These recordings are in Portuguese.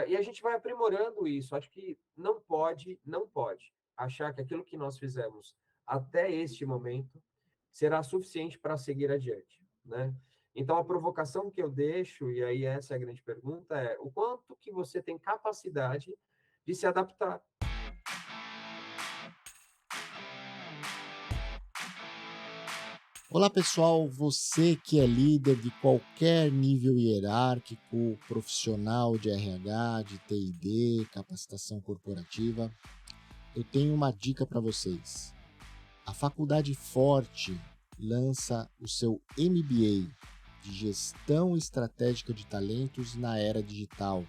E a gente vai aprimorando isso. Acho que não pode achar que aquilo que nós fizemos até este momento será suficiente para seguir adiante, né? Então, a provocação que eu deixo, e aí essa é a grande pergunta, é o quanto que você tem capacidade de se adaptar. Olá pessoal, você que é líder de qualquer nível hierárquico, profissional de RH, de TID, capacitação corporativa, eu tenho uma dica para vocês. A Faculdade Forte lança o seu MBA de Gestão Estratégica de Talentos na Era Digital.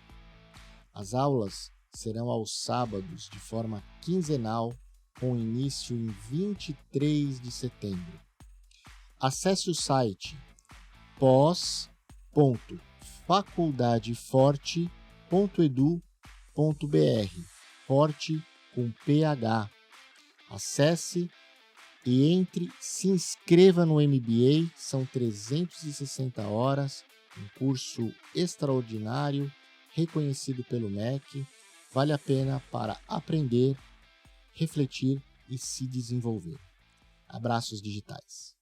As aulas serão aos sábados de forma quinzenal, com início em 23 de setembro. Acesse o site pos.faculdadeforte.edu.br, forte com PH. Acesse e se inscreva no MBA, são 360 horas, um curso extraordinário, reconhecido pelo MEC, vale a pena para aprender, refletir e se desenvolver. Abraços digitais.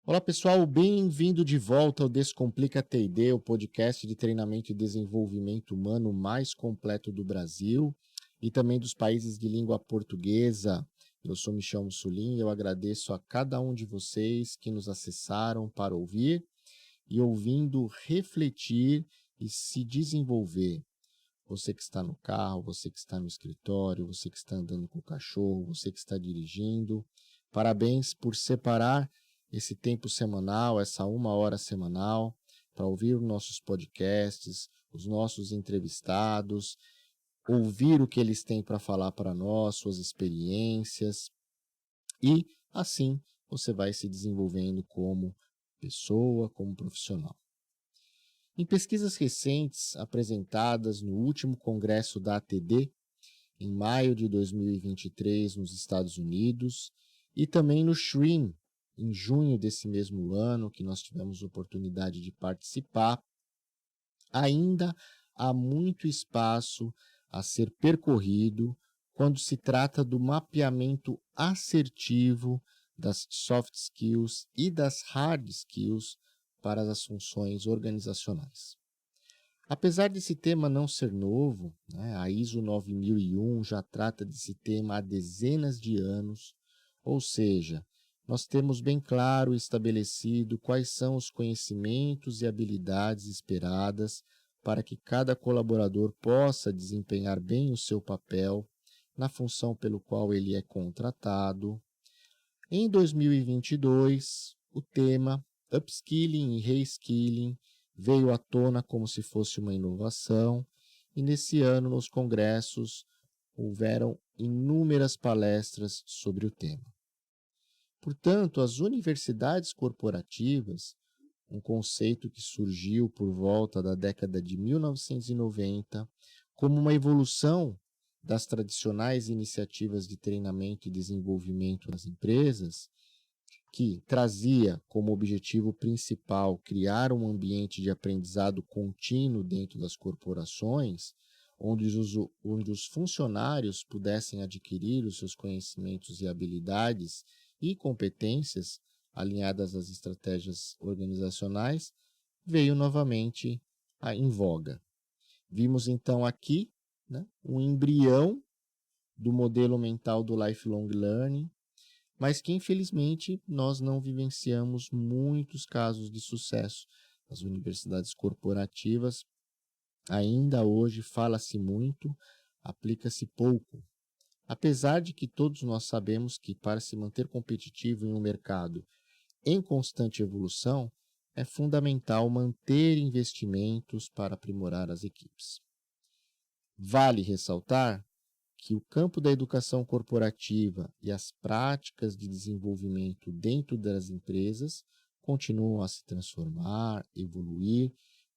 Olá pessoal, bem-vindo de volta ao Descomplica TD, o podcast de treinamento e desenvolvimento humano mais completo do Brasil e também dos países de língua portuguesa. Eu sou Michel Mussolini e eu agradeço a cada um de vocês que nos acessaram para ouvir e ouvindo refletir e se desenvolver. Você que está no carro, você que está no escritório, você que está andando com o cachorro, você que está dirigindo, parabéns por separar esse tempo semanal, essa 1 hora semanal, para ouvir os nossos podcasts, os nossos entrevistados, ouvir o que eles têm para falar para nós, suas experiências, e assim você vai se desenvolvendo como pessoa, como profissional. Em pesquisas recentes apresentadas no último congresso da ATD, em maio de 2023 nos Estados Unidos, e também no SHREEN, em junho desse mesmo ano, que nós tivemos oportunidade de participar, ainda há muito espaço a ser percorrido quando se trata do mapeamento assertivo das soft skills e das hard skills para as funções organizacionais. Apesar desse tema não ser novo, a ISO 9001 já trata desse tema há dezenas de anos, ou seja, nós temos bem claro e estabelecido quais são os conhecimentos e habilidades esperadas para que cada colaborador possa desempenhar bem o seu papel na função pelo qual ele é contratado. Em 2022, o tema Upskilling e Reskilling veio à tona como se fosse uma inovação, e nesse ano, nos congressos, houveram inúmeras palestras sobre o tema. Portanto, as universidades corporativas, um conceito que surgiu por volta da década de 1990, como uma evolução das tradicionais iniciativas de treinamento e desenvolvimento nas empresas, que trazia como objetivo principal criar um ambiente de aprendizado contínuo dentro das corporações, onde os funcionários pudessem adquirir os seus conhecimentos e habilidades e competências alinhadas às estratégias organizacionais, veio novamente em voga. Vimos então aqui um embrião do modelo mental do lifelong learning, mas que infelizmente nós não vivenciamos muitos casos de sucesso. As universidades corporativas, ainda hoje fala-se muito, aplica-se pouco. Apesar de que todos nós sabemos que para se manter competitivo em um mercado em constante evolução, é fundamental manter investimentos para aprimorar as equipes. Vale ressaltar que o campo da educação corporativa e as práticas de desenvolvimento dentro das empresas continuam a se transformar, evoluir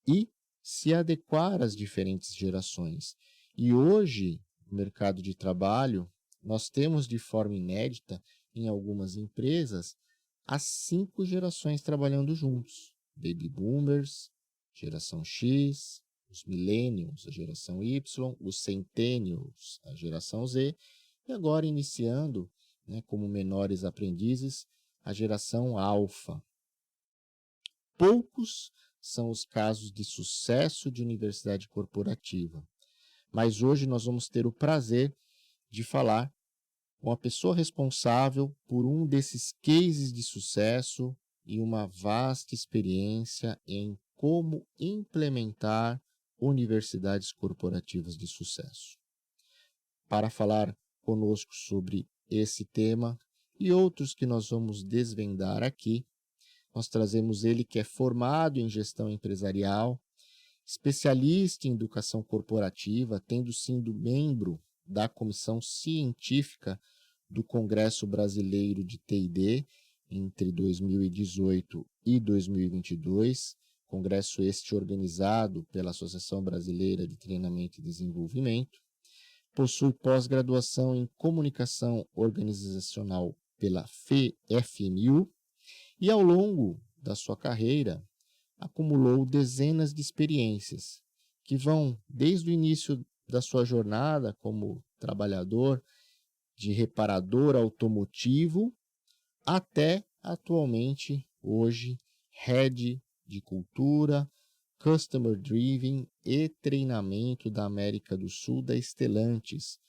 e se adequar às diferentes gerações. E hoje, no mercado de trabalho, nós temos de forma inédita, em algumas empresas, as 5 gerações trabalhando juntos. Baby Boomers, Geração X, os millennials, a geração Y, os centennials, a geração Z, e agora iniciando, né, como menores aprendizes, a geração alfa. Poucos são os casos de sucesso de universidade corporativa, mas hoje nós vamos ter o prazer de falar com a pessoa responsável por um desses cases de sucesso e uma vasta experiência em como implementar universidades corporativas de sucesso. Para falar conosco sobre esse tema e outros que nós vamos desvendar aqui, nós trazemos ele que é formado em gestão empresarial, especialista em educação corporativa, tendo sido membro da comissão científica do Congresso Brasileiro de T&D entre 2018 e 2022, congresso este organizado pela Associação Brasileira de Treinamento e Desenvolvimento. Possui pós-graduação em comunicação organizacional pela FMU e, ao longo da sua carreira, acumulou dezenas de experiências que vão desde o início da sua jornada como trabalhador de reparador automotivo até atualmente, hoje, Head de Cultura, Customer Driven e Treinamento da América do Sul da Stellantis,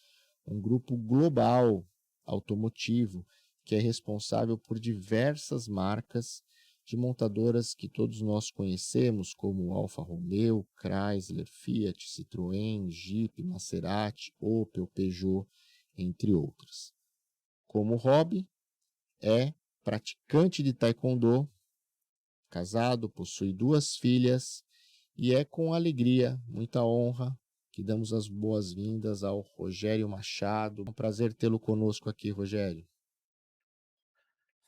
um grupo global automotivo que é responsável por diversas marcas de montadoras que todos nós conhecemos, como Alfa Romeo, Chrysler, Fiat, Citroën, Jeep, Maserati, Opel, Peugeot, entre outras. Como hobby, é praticante de taekwondo, casado, possui 2 filhas e é com alegria, muita honra, que damos as boas-vindas ao Rogério Machado. É um prazer tê-lo conosco aqui, Rogério.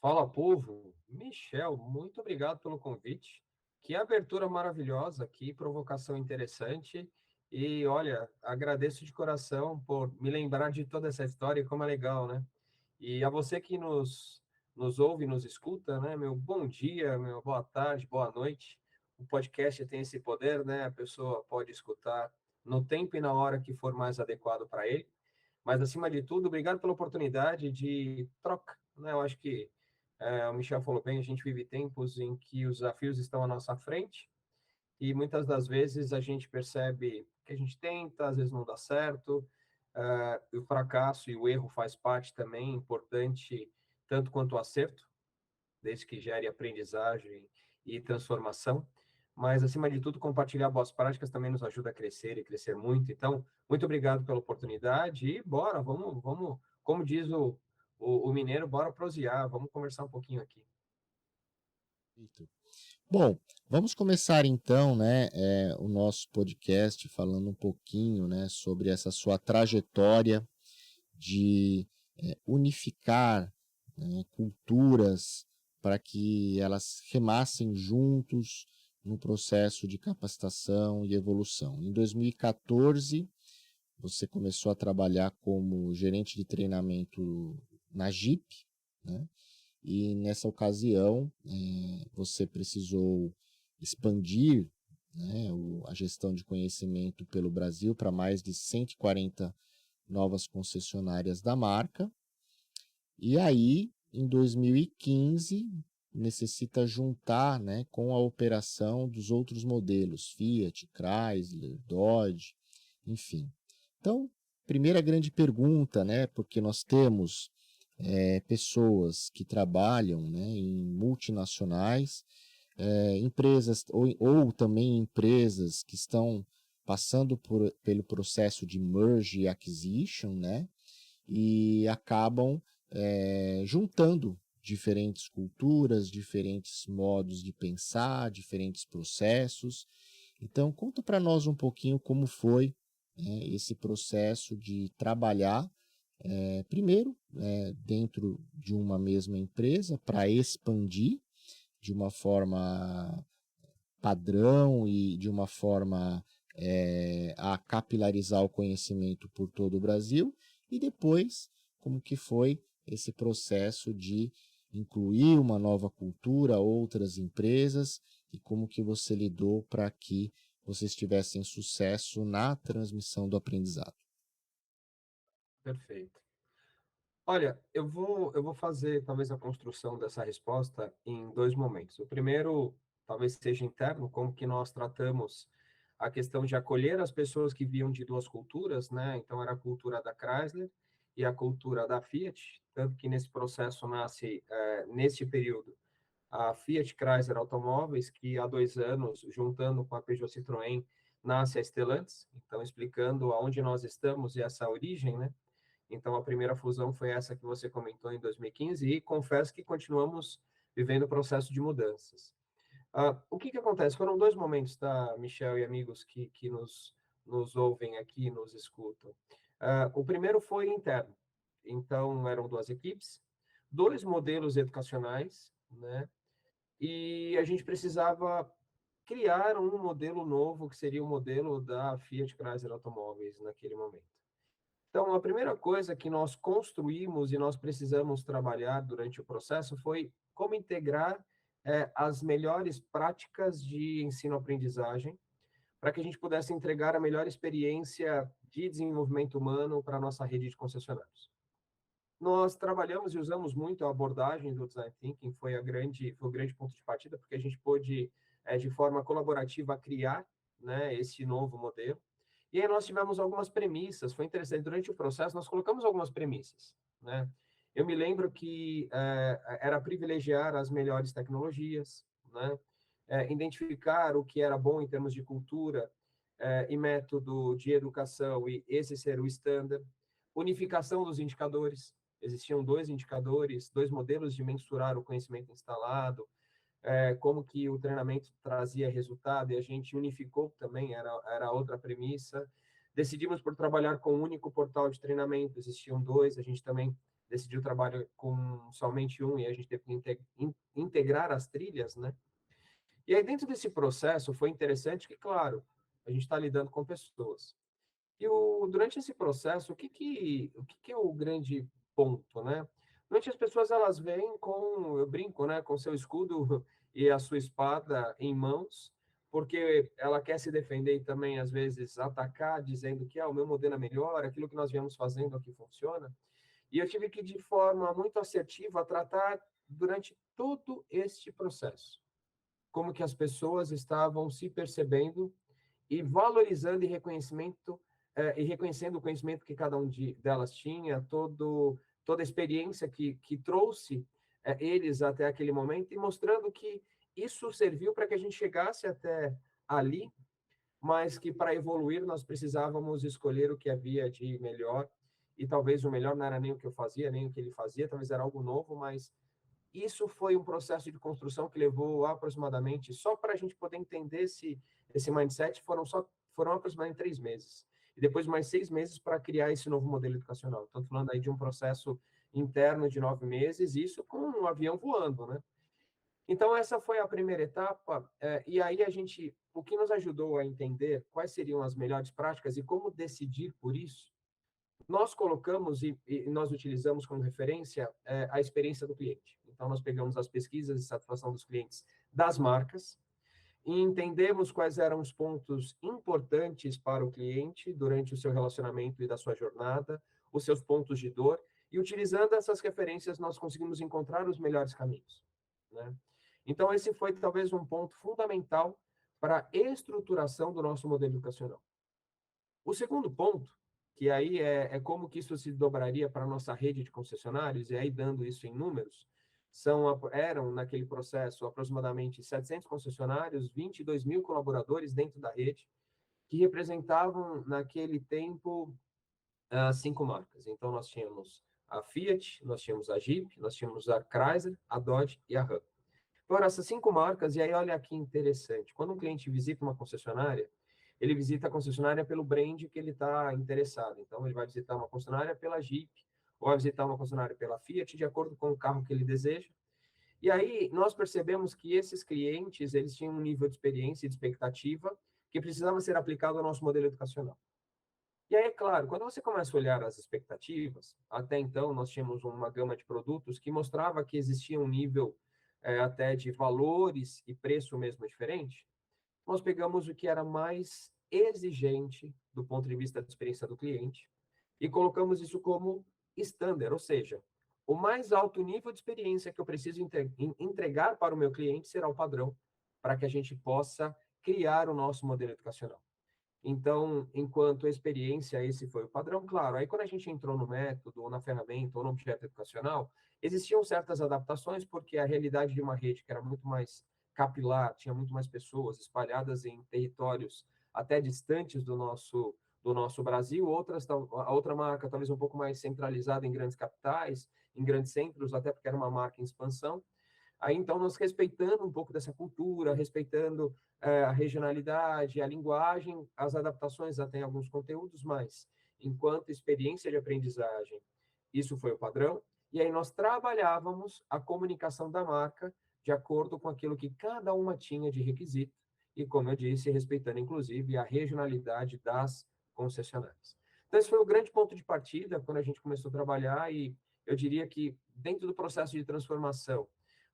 Fala, povo. Michel, muito obrigado pelo convite. Que abertura maravilhosa, que provocação interessante. E, olha, agradeço de coração por me lembrar de toda essa história, como é legal, né? E a você que nos ouve, nos escuta, né? Meu bom dia, meu boa tarde, boa noite. O podcast tem esse poder, né? A pessoa pode escutar no tempo e na hora que for mais adequado para ele. Mas, acima de tudo, obrigado pela oportunidade de troca, né? Eu acho que o Michel falou bem, a gente vive tempos em que os desafios estão à nossa frente e muitas das vezes a gente percebe que a gente tenta, às vezes não dá certo, o fracasso e o erro faz parte também, importante tanto quanto o acerto, desde que gere aprendizagem e transformação, mas acima de tudo compartilhar boas práticas também nos ajuda a crescer e crescer muito. Então, muito obrigado pela oportunidade e bora, vamos, como diz o mineiro, bora prosear, vamos conversar um pouquinho aqui. Bom, vamos começar então, né, o nosso podcast falando um pouquinho, né, sobre essa sua trajetória de unificar, né, culturas para que elas remassem juntos no processo de capacitação e evolução. Em 2014, você começou a trabalhar como gerente de treinamento na Jeep, né? E nessa ocasião você precisou expandir, né, a gestão de conhecimento pelo Brasil para mais de 140 novas concessionárias da marca. E aí, em 2015, necessita juntar, né, com a operação dos outros modelos, Fiat, Chrysler, Dodge, enfim. Então, primeira grande pergunta, né, porque nós temos pessoas que trabalham, né, em multinacionais, empresas ou também empresas que estão passando pelo processo de merge e acquisition, né, e acabam juntando diferentes culturas, diferentes modos de pensar, diferentes processos. Então, conta para nós um pouquinho como foi, né, esse processo de trabalhar primeiro, dentro de uma mesma empresa para expandir de uma forma padrão e de uma forma a capilarizar o conhecimento por todo o Brasil, e depois como que foi esse processo de incluir uma nova cultura, outras empresas, e como que você lidou para que vocês tivessem sucesso na transmissão do aprendizado? Perfeito. Olha, eu vou fazer talvez a construção dessa resposta em dois momentos. O primeiro, talvez seja interno, como que nós tratamos a questão de acolher as pessoas que vinham de duas culturas, né? Então era a cultura da Chrysler e a cultura da Fiat, tanto que nesse processo nasce, nesse período, a Fiat Chrysler Automóveis, que há 2 anos, juntando com a Peugeot Citroën, nasce a Stellantis, então explicando aonde nós estamos e essa origem, né? Então, a primeira fusão foi essa que você comentou em 2015 e confesso que continuamos vivendo o processo de mudanças. O que acontece? Foram dois momentos, tá, Michel e amigos que nos ouvem aqui, nos escutam. O primeiro foi interno. Então, eram duas equipes, dois modelos educacionais, né? E a gente precisava criar um modelo novo, que seria o modelo da Fiat Chrysler Automóveis naquele momento. Então, a primeira coisa que nós construímos e nós precisamos trabalhar durante o processo foi como integrar as melhores práticas de ensino-aprendizagem para que a gente pudesse entregar a melhor experiência de desenvolvimento humano para a nossa rede de concessionários. Nós trabalhamos e usamos muito a abordagem do Design Thinking, foi o grande ponto de partida, porque a gente pôde, de forma colaborativa, criar, né, esse novo modelo. E aí nós tivemos algumas premissas, foi interessante, durante o processo nós colocamos algumas premissas, né? Eu me lembro que era privilegiar as melhores tecnologias, né? Identificar o que era bom em termos de cultura e método de educação, e esse ser o standard, unificação dos indicadores, existiam dois indicadores, dois modelos de mensurar o conhecimento instalado, como que o treinamento trazia resultado, e a gente unificou também, era outra premissa. Decidimos por trabalhar com um único portal de treinamento, existiam dois, a gente também decidiu trabalhar com somente um, e a gente teve que integrar as trilhas, né? E aí, dentro desse processo, foi interessante que, claro, a gente está lidando com pessoas. E durante esse processo, o que é o grande ponto, né? Durante as pessoas, elas vêm com, eu brinco, né, com seu escudo e a sua espada em mãos, porque ela quer se defender e também, às vezes, atacar, dizendo que o meu modelo é melhor, aquilo que nós viemos fazendo aqui funciona. E eu tive que, de forma muito assertiva, tratar durante todo este processo, como que as pessoas estavam se percebendo e valorizando e reconhecendo o conhecimento que cada delas tinha, toda a experiência que trouxe eles até aquele momento, e mostrando que isso serviu para que a gente chegasse até ali, mas que para evoluir nós precisávamos escolher o que havia de melhor, e talvez o melhor não era nem o que eu fazia, nem o que ele fazia, talvez era algo novo, mas isso foi um processo de construção que levou aproximadamente, só para a gente poder entender esse mindset, foram aproximadamente 3 meses. E depois mais 6 meses para criar esse novo modelo educacional. Estou falando aí de um processo interno de 9 meses, isso com um avião voando, né? Então, essa foi a primeira etapa, e aí o que nos ajudou a entender quais seriam as melhores práticas e como decidir por isso, nós colocamos e nós utilizamos como referência a experiência do cliente. Então, nós pegamos as pesquisas de satisfação dos clientes das marcas e entendemos quais eram os pontos importantes para o cliente durante o seu relacionamento e da sua jornada, os seus pontos de dor, e utilizando essas referências, nós conseguimos encontrar os melhores caminhos, né? Então, esse foi talvez um ponto fundamental para a estruturação do nosso modelo educacional. O segundo ponto, que aí é como que isso se dobraria para a nossa rede de concessionários, e aí dando isso em números, eram, naquele processo, aproximadamente 700 concessionários, 22 mil colaboradores dentro da rede, que representavam, naquele tempo, 5 marcas. Então, nós tínhamos a Fiat, nós tínhamos a Jeep, nós tínhamos a Chrysler, a Dodge e a Ram. Então, essas 5 marcas, e aí olha que interessante, quando um cliente visita uma concessionária, ele visita a concessionária pelo brand que ele está interessado. Então, ele vai visitar uma concessionária pela Jeep, ou vai visitar uma concessionária pela Fiat, de acordo com o carro que ele deseja. E aí, nós percebemos que esses clientes, eles tinham um nível de experiência e de expectativa que precisava ser aplicado ao nosso modelo educacional. E aí, é claro, quando você começa a olhar as expectativas, até então nós tínhamos uma gama de produtos que mostrava que existia um nível até de valores e preço mesmo diferente, nós pegamos o que era mais exigente do ponto de vista da experiência do cliente e colocamos isso como standard, ou seja, o mais alto nível de experiência que eu preciso entregar para o meu cliente será o padrão, para que a gente possa criar o nosso modelo educacional. Então, enquanto experiência, esse foi o padrão, claro. Aí, quando a gente entrou no método, ou na ferramenta, ou no objeto educacional, existiam certas adaptações, porque a realidade de uma rede que era muito mais capilar, tinha muito mais pessoas espalhadas em territórios até distantes do nosso Brasil, a outra marca talvez um pouco mais centralizada em grandes capitais, em grandes centros, até porque era uma marca em expansão. Aí, então, nós respeitando um pouco dessa cultura, respeitando a regionalidade, a linguagem, as adaptações já têm alguns conteúdos, mas enquanto experiência de aprendizagem, isso foi o padrão. E aí nós trabalhávamos a comunicação da marca de acordo com aquilo que cada uma tinha de requisito e, como eu disse, respeitando inclusive a regionalidade das concessionárias. Então, esse foi o grande ponto de partida quando a gente começou a trabalhar e eu diria que dentro do processo de transformação,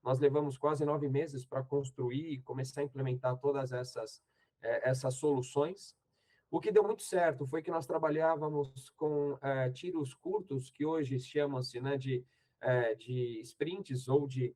nós levamos quase 9 meses para construir e começar a implementar todas essas soluções. O que deu muito certo foi que nós trabalhávamos com tiros curtos, que hoje chamam-se, né, de sprints ou de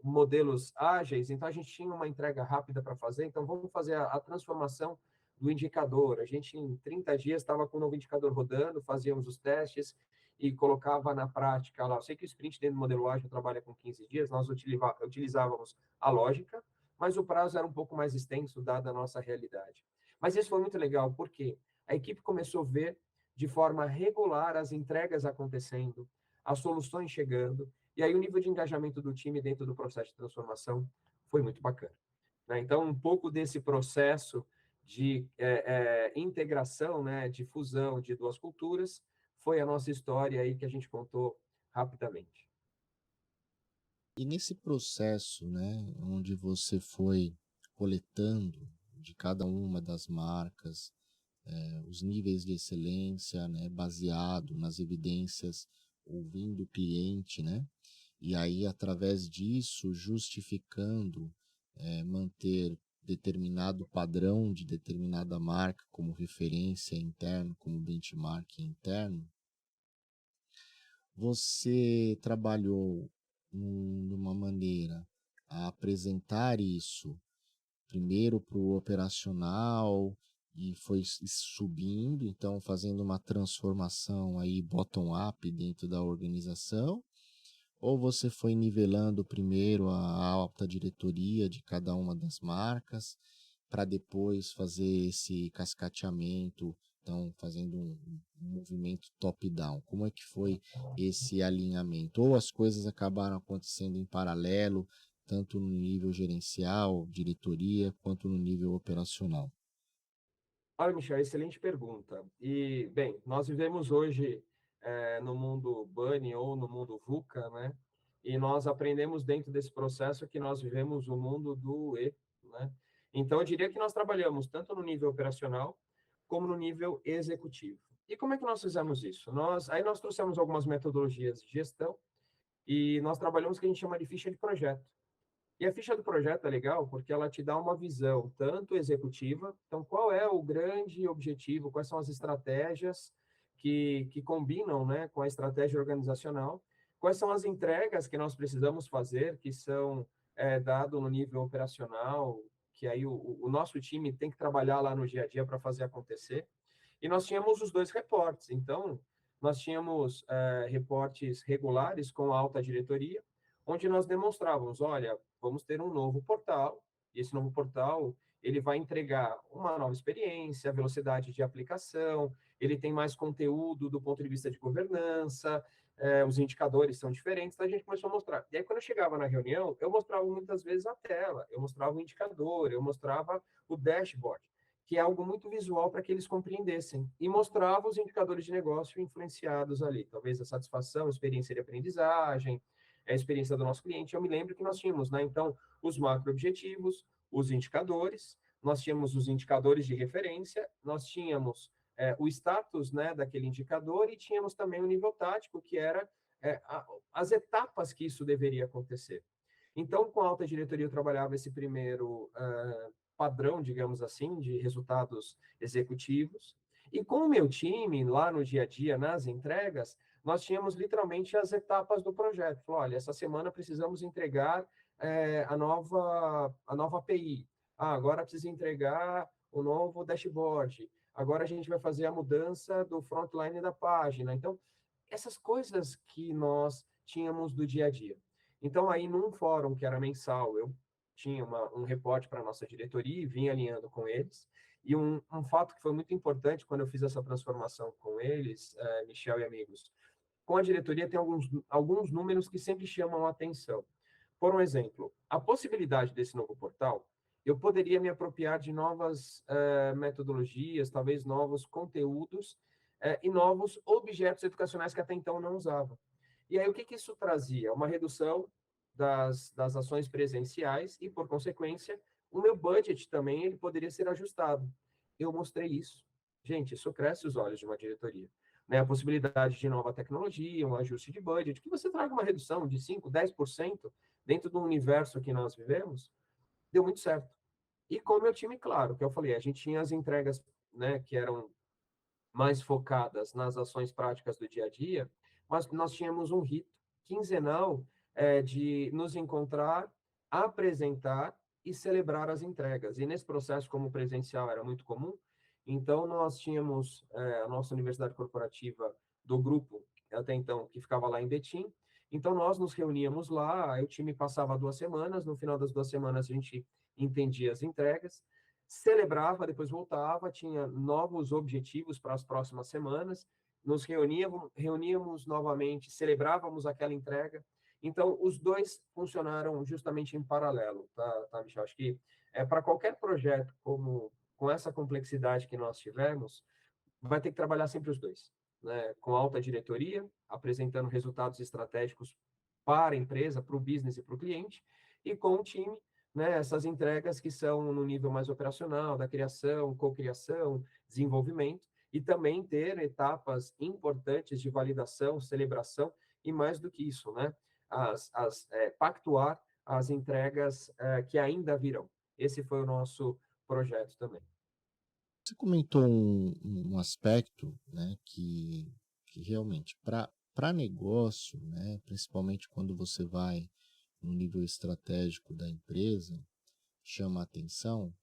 modelos ágeis. Então, a gente tinha uma entrega rápida para fazer. Então, vamos fazer a transformação do indicador. A gente, em 30 dias, estava com o novo indicador rodando, fazíamos os testes e colocava na prática lá. Eu sei que o sprint dentro do modelo ágil trabalha com 15 dias, nós utilizávamos a lógica, mas o prazo era um pouco mais extenso, dada a nossa realidade. Mas isso foi muito legal, porque a equipe começou a ver de forma regular as entregas acontecendo, as soluções chegando, e aí o nível de engajamento do time dentro do processo de transformação foi muito bacana. Né? Então, um pouco desse processo de integração, né, de fusão de duas culturas, foi a nossa história aí que a gente contou rapidamente. E nesse processo, né, onde você foi coletando de cada uma das marcas, os níveis de excelência, né, baseado nas evidências, ouvindo o cliente, né, e aí através disso justificando manter determinado padrão de determinada marca como referência interna, como benchmark interno, você trabalhou de uma maneira a apresentar isso primeiro para o operacional e foi subindo, então fazendo uma transformação aí bottom-up dentro da organização, ou você foi nivelando primeiro a alta diretoria de cada uma das marcas para depois fazer esse cascateamento, então fazendo um movimento top-down? Como é que foi esse alinhamento? Ou as coisas acabaram acontecendo em paralelo, tanto no nível gerencial, diretoria, quanto no nível operacional? Olha, Michel, excelente pergunta. E, bem, nós vivemos hoje no mundo Bunny ou no mundo VUCA, né? E nós aprendemos dentro desse processo que nós vivemos o mundo do E, né? Então, eu diria que nós trabalhamos tanto no nível operacional como no nível executivo. E como é que nós fizemos isso? Aí nós trouxemos algumas metodologias de gestão e nós trabalhamos o que a gente chama de ficha de projeto. E a ficha do projeto é legal porque ela te dá uma visão tanto executiva, então qual é o grande objetivo, quais são as estratégias que combinam, né, com a estratégia organizacional, quais são as entregas que nós precisamos fazer, que são dado no nível operacional, que aí o nosso time tem que trabalhar lá no dia a dia para fazer acontecer. E nós tínhamos os dois reportes, então nós tínhamos reportes regulares com a alta diretoria, onde nós demonstrávamos, olha, vamos ter um novo portal, e esse novo portal ele vai entregar uma nova experiência, velocidade de aplicação, ele tem mais conteúdo do ponto de vista de governança, os indicadores são diferentes, então a gente começou a mostrar. E aí, quando eu chegava na reunião, eu mostrava muitas vezes a tela, eu mostrava o indicador, eu mostrava o dashboard, que é algo muito visual para que eles compreendessem, e mostrava os indicadores de negócio influenciados ali, talvez a satisfação, a experiência de aprendizagem, a experiência do nosso cliente. Eu me lembro que nós tínhamos, né, então, os macro-objetivos, os indicadores, nós tínhamos os indicadores de referência, nós tínhamos o status, né, daquele indicador e tínhamos também o nível tático, que era as etapas que isso deveria acontecer. Então, com a alta diretoria, eu trabalhava esse primeiro padrão, digamos assim, de resultados executivos. E com o meu time, lá no dia a dia, nas entregas, nós tínhamos literalmente as etapas do projeto. Falou, olha, essa semana precisamos entregar a nova API. Ah, agora precisa entregar o novo dashboard. Agora a gente vai fazer a mudança do frontline da página. Então, essas coisas que nós tínhamos do dia a dia. Então, aí, num fórum que era mensal, eu tinha um reporte para a nossa diretoria e vinha alinhando com eles. E um fato que foi muito importante quando eu fiz essa transformação com eles, Michel e amigos, com a diretoria tem alguns números que sempre chamam a atenção. Por um exemplo, a possibilidade desse novo portal, eu poderia me apropriar de novas metodologias, talvez novos conteúdos e novos objetos educacionais que até então eu não usava. E aí, o que isso trazia? Uma redução das ações presenciais e, por consequência, o meu budget também ele poderia ser ajustado. Eu mostrei isso. Gente, isso cresce os olhos de uma diretoria. Né? A possibilidade de nova tecnologia, um ajuste de budget, que você traga uma redução de 5%, 10% dentro do universo que nós vivemos, deu muito certo. E com o meu time, claro, que eu falei, a gente tinha as entregas, né, que eram mais focadas nas ações práticas do dia a dia, mas nós tínhamos um rito quinzenal de nos encontrar, apresentar e celebrar as entregas. E nesse processo, como presencial era muito comum, então nós tínhamos a nossa universidade corporativa do grupo, até então, que ficava lá em Betim. Então nós nos reuníamos lá, aí o time passava 2 semanas, no final das 2 semanas a gente entendia as entregas, celebrava, depois voltava, tinha novos objetivos para as próximas semanas, nos reuníamos novamente, celebrávamos aquela entrega. Então, os dois funcionaram justamente em paralelo, tá Michel? Acho que para qualquer projeto como com essa complexidade que nós tivemos, vai ter que trabalhar sempre os dois, né? Com alta diretoria, apresentando resultados estratégicos para a empresa, para o business e para o cliente, e com o time, né? Essas entregas que são no nível mais operacional, da criação, cocriação, desenvolvimento, e também ter etapas importantes de validação, celebração, e mais do que isso, né? Pactuar as entregas que ainda virão. Esse foi o nosso projeto também. Você comentou um aspecto, né, que realmente, para negócio, né, principalmente quando você vai no nível estratégico da empresa, chama a atenção,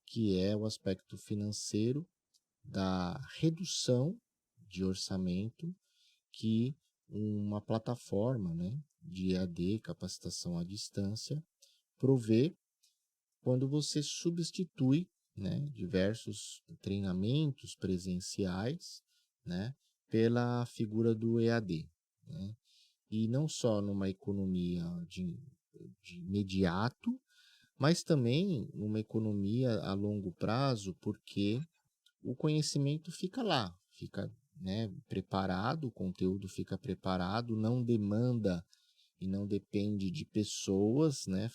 que é o aspecto financeiro da redução de orçamento que uma plataforma, né, de EAD, capacitação à distância, provê quando você substitui, né, diversos treinamentos presenciais, né, pela figura do EAD, né? E não só numa economia de imediato, mas também numa economia a longo prazo, porque o conhecimento fica lá, fica, né, preparado, o conteúdo fica preparado, não demanda e não depende de pessoas, né,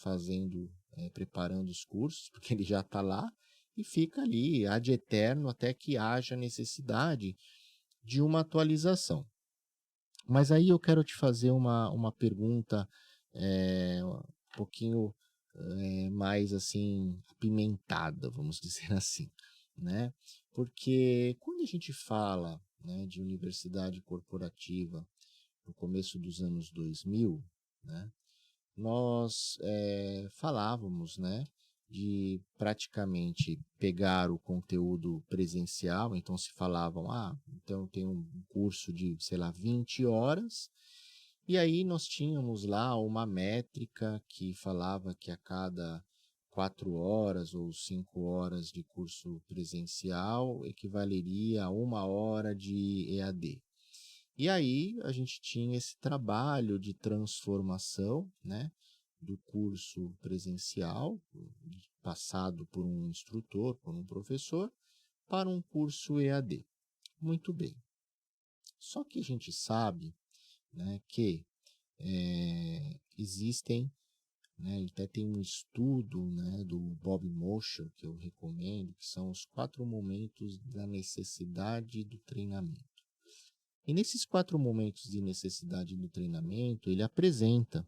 preparando os cursos, porque ele já está lá e fica ali ad eterno até que haja necessidade de uma atualização. Mas aí eu quero te fazer uma pergunta um pouquinho mais assim apimentada, vamos dizer assim, né? Porque quando a gente fala, né, de universidade corporativa no começo dos anos 2000, né, nós falávamos, né, de praticamente pegar o conteúdo presencial, então se falavam, então tem um curso de, sei lá, 20 horas, e aí nós tínhamos lá uma métrica que falava que a cada 4 horas ou 5 horas de curso presencial equivaleria a 1 hora de EAD. E aí a gente tinha esse trabalho de transformação, né, do curso presencial, passado por um instrutor, por um professor, para um curso EAD. Muito bem. Só que a gente sabe, né, que existem, né, até tem um estudo, né, do Bob Mosher, que eu recomendo, que são os 4 momentos da necessidade do treinamento. E nesses 4 momentos de necessidade do treinamento, ele apresenta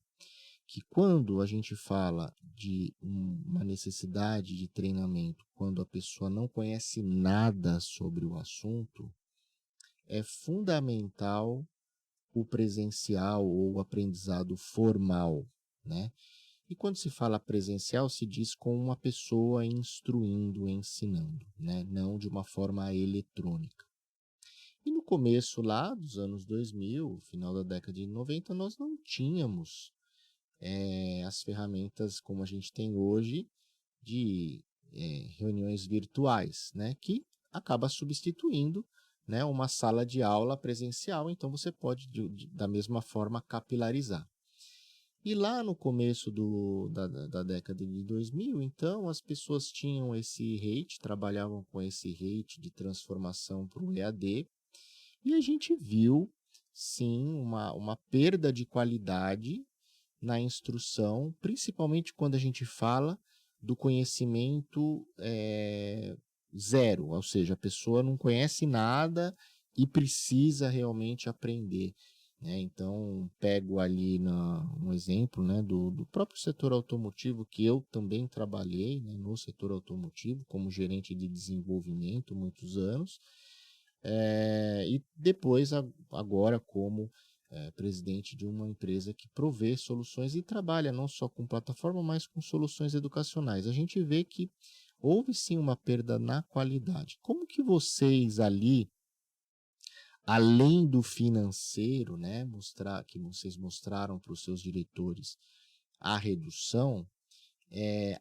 que quando a gente fala de uma necessidade de treinamento, quando a pessoa não conhece nada sobre o assunto, é fundamental o presencial ou o aprendizado formal, né? E quando se fala presencial, se diz com uma pessoa instruindo, ensinando, né? Não de uma forma eletrônica. E no começo lá dos anos 2000, final da década de 90, nós não tínhamos as ferramentas como a gente tem hoje de reuniões virtuais, né? Que acaba substituindo, né, uma sala de aula presencial, então você pode, da mesma forma, capilarizar. E lá no começo da década de 2000, então, as pessoas tinham esse hate, trabalhavam com esse hate de transformação para o EAD, e a gente viu, sim, uma perda de qualidade na instrução, principalmente quando a gente fala do conhecimento zero, ou seja, a pessoa não conhece nada e precisa realmente aprender. Né? Então, pego ali um exemplo, né, do próprio setor automotivo, que eu também trabalhei, né, no setor automotivo como gerente de desenvolvimento muitos anos, e depois agora como presidente de uma empresa que provê soluções e trabalha não só com plataforma, mas com soluções educacionais. A gente vê que houve sim uma perda na qualidade. Como que vocês ali, além do financeiro, né, que vocês mostraram para os seus diretores a redução,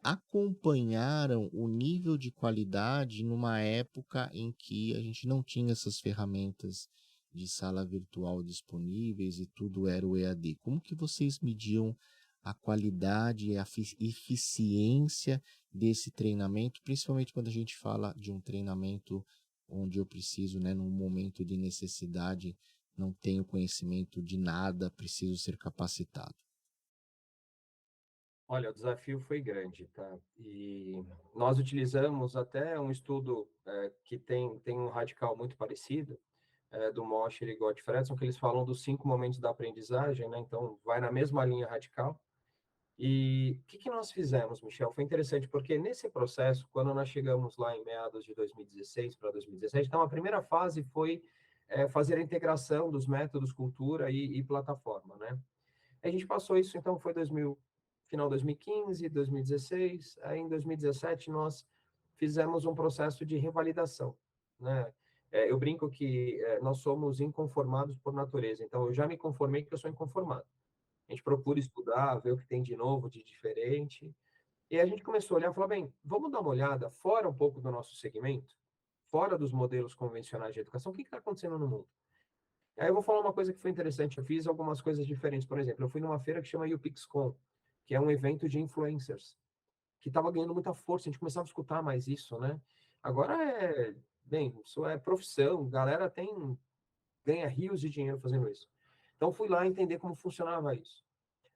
acompanharam o nível de qualidade numa época em que a gente não tinha essas ferramentas de sala virtual disponíveis e tudo era o EAD? Como que vocês mediam a qualidade e a eficiência desse treinamento, principalmente quando a gente fala de um treinamento onde eu preciso, né, num momento de necessidade, não tenho conhecimento de nada, preciso ser capacitado? Olha, o desafio foi grande, tá? E nós utilizamos até um estudo que tem um radical muito parecido, do Mosher e Gottfredson, que eles falam dos 5 momentos da aprendizagem, né? Então, vai na mesma linha radical. E o que nós fizemos, Michel? Foi interessante, porque nesse processo, quando nós chegamos lá em meados de 2016 para 2017, então a primeira fase foi fazer a integração dos métodos, cultura e plataforma, né? A gente passou isso, então foi final de 2015, 2016, aí em 2017 nós fizemos um processo de revalidação, né? Eu brinco que nós somos inconformados por natureza, então eu já me conformei que eu sou inconformado. A gente procura estudar, ver o que tem de novo, de diferente, e a gente começou a olhar e falou, bem, vamos dar uma olhada fora um pouco do nosso segmento, fora dos modelos convencionais de educação, o que está acontecendo no mundo? Aí eu vou falar uma coisa que foi interessante, eu fiz algumas coisas diferentes, por exemplo, eu fui numa feira que chama UPixCon, que é um evento de influencers, que estava ganhando muita força, a gente começava a escutar mais isso, né? Agora bem, isso é profissão, galera ganha rios de dinheiro fazendo isso. Então fui lá entender como funcionava isso.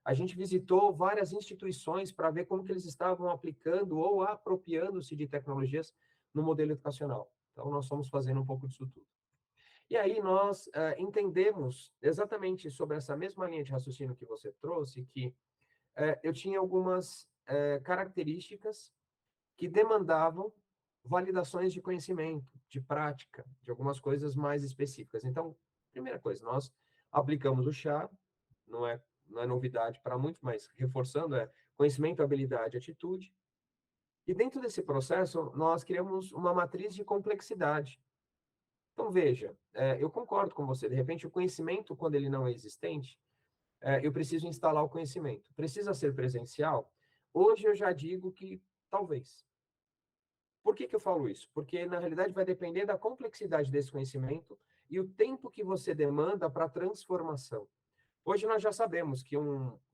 A gente visitou várias instituições para ver como que eles estavam aplicando ou apropriando-se de tecnologias no modelo educacional. Então nós fomos fazendo um pouco disso tudo. E aí nós entendemos exatamente sobre essa mesma linha de raciocínio que você trouxe, que eu tinha algumas características que demandavam validações de conhecimento, de prática, de algumas coisas mais específicas. Então, primeira coisa, nós aplicamos o chá, não é, não é novidade para muitos, mas reforçando, conhecimento, habilidade, atitude. E dentro desse processo, nós criamos uma matriz de complexidade. Então, veja, eu concordo com você, de repente, o conhecimento, quando ele não é existente, eu preciso instalar o conhecimento. Precisa ser presencial? Hoje eu já digo que talvez. Por que eu falo isso? Porque, na realidade, vai depender da complexidade desse conhecimento e o tempo que você demanda para a transformação. Hoje nós já sabemos que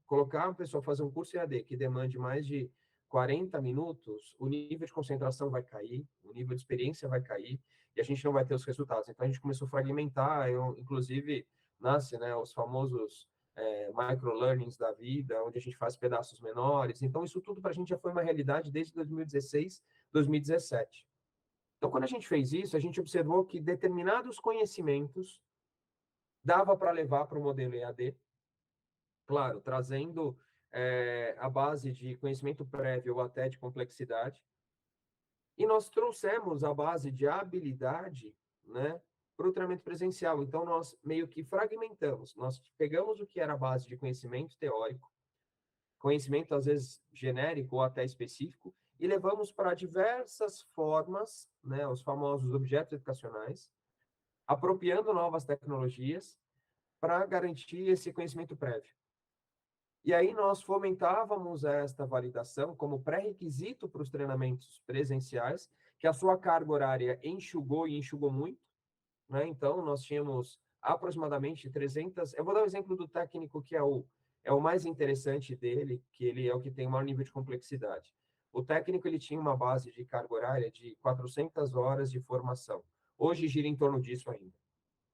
colocar uma pessoa fazer um curso EAD que demande mais de 40 minutos, o nível de concentração vai cair, o nível de experiência vai cair e a gente não vai ter os resultados. Então a gente começou a fragmentar, inclusive nasce, né, os famosos microlearnings da vida, onde a gente faz pedaços menores. Então isso tudo para a gente já foi uma realidade desde 2016, 2017. Então quando a gente fez isso, a gente observou que determinados conhecimentos dava para levar para o modelo EAD, claro, trazendo a base de conhecimento prévio ou até de complexidade. E nós trouxemos a base de habilidade, né, para o treinamento presencial. Então, nós meio que fragmentamos. Nós pegamos o que era a base de conhecimento teórico, conhecimento às vezes genérico ou até específico, e levamos para diversas formas, né, os famosos objetos educacionais, apropriando novas tecnologias para garantir esse conhecimento prévio. E aí nós fomentávamos esta validação como pré-requisito para os treinamentos presenciais, que a sua carga horária enxugou e enxugou muito, né? Então nós tínhamos aproximadamente 300. Eu vou dar o exemplo do técnico que é o mais interessante dele, que ele é o que tem o maior nível de complexidade. O técnico ele tinha uma base de carga horária de 400 horas de formação. Hoje gira em torno disso ainda.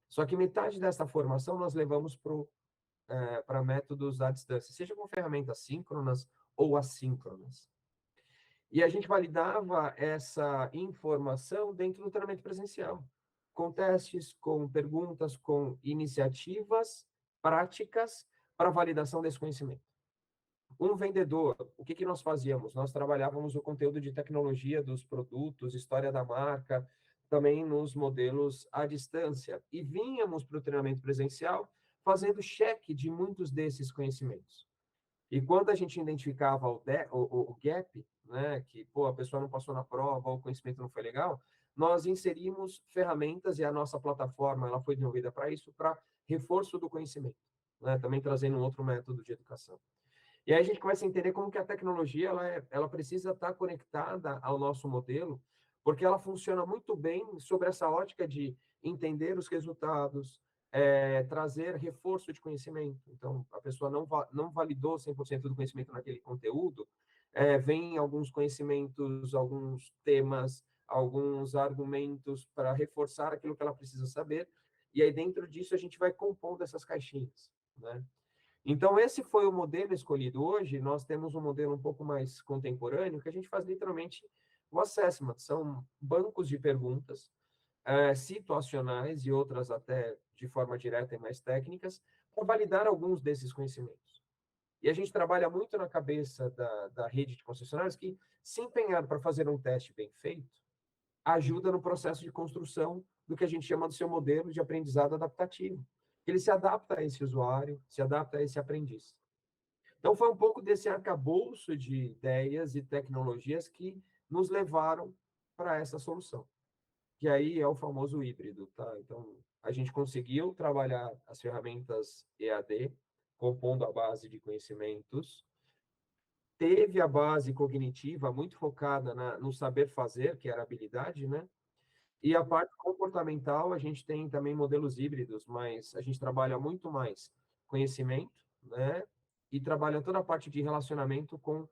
Só que metade dessa formação nós levamos para métodos à distância, seja com ferramentas síncronas ou assíncronas. E a gente validava essa informação dentro do treinamento presencial, com testes, com perguntas, com iniciativas práticas para validação desse conhecimento. Um vendedor, o que nós fazíamos? Nós trabalhávamos o conteúdo de tecnologia dos produtos, história da marca, também nos modelos à distância. E vínhamos para o treinamento presencial fazendo cheque de muitos desses conhecimentos. E quando a gente identificava o gap, né, que pô, a pessoa não passou na prova, ou o conhecimento não foi legal, nós inserimos ferramentas e a nossa plataforma ela foi desenvolvida para isso, para reforço do conhecimento, né, também trazendo um outro método de educação. E aí a gente começa a entender como que a tecnologia ela precisa estar conectada ao nosso modelo, porque ela funciona muito bem sobre essa ótica de entender os resultados, trazer reforço de conhecimento. Então, a pessoa não validou 100% do conhecimento naquele conteúdo, vem alguns conhecimentos, alguns temas, alguns argumentos para reforçar aquilo que ela precisa saber, e aí dentro disso a gente vai compondo essas caixinhas, né? Então, esse foi o modelo escolhido. Hoje, nós temos um modelo um pouco mais contemporâneo, que a gente faz literalmente o assessment. São bancos de perguntas situacionais e outras até de forma direta e mais técnicas, para validar alguns desses conhecimentos. E a gente trabalha muito na cabeça da rede de concessionários que se empenhar para fazer um teste bem feito, ajuda no processo de construção do que a gente chama do seu modelo de aprendizado adaptativo. Ele se adapta a esse usuário, se adapta a esse aprendiz. Então, foi um pouco desse arcabouço de ideias e tecnologias que nos levaram para essa solução, que aí é o famoso híbrido, tá? Então, a gente conseguiu trabalhar as ferramentas EAD, compondo a base de conhecimentos, teve a base cognitiva muito focada no saber fazer, que era a habilidade, né? E a parte comportamental, a gente tem também modelos híbridos, mas a gente trabalha muito mais conhecimento, né? E trabalha toda a parte de relacionamento com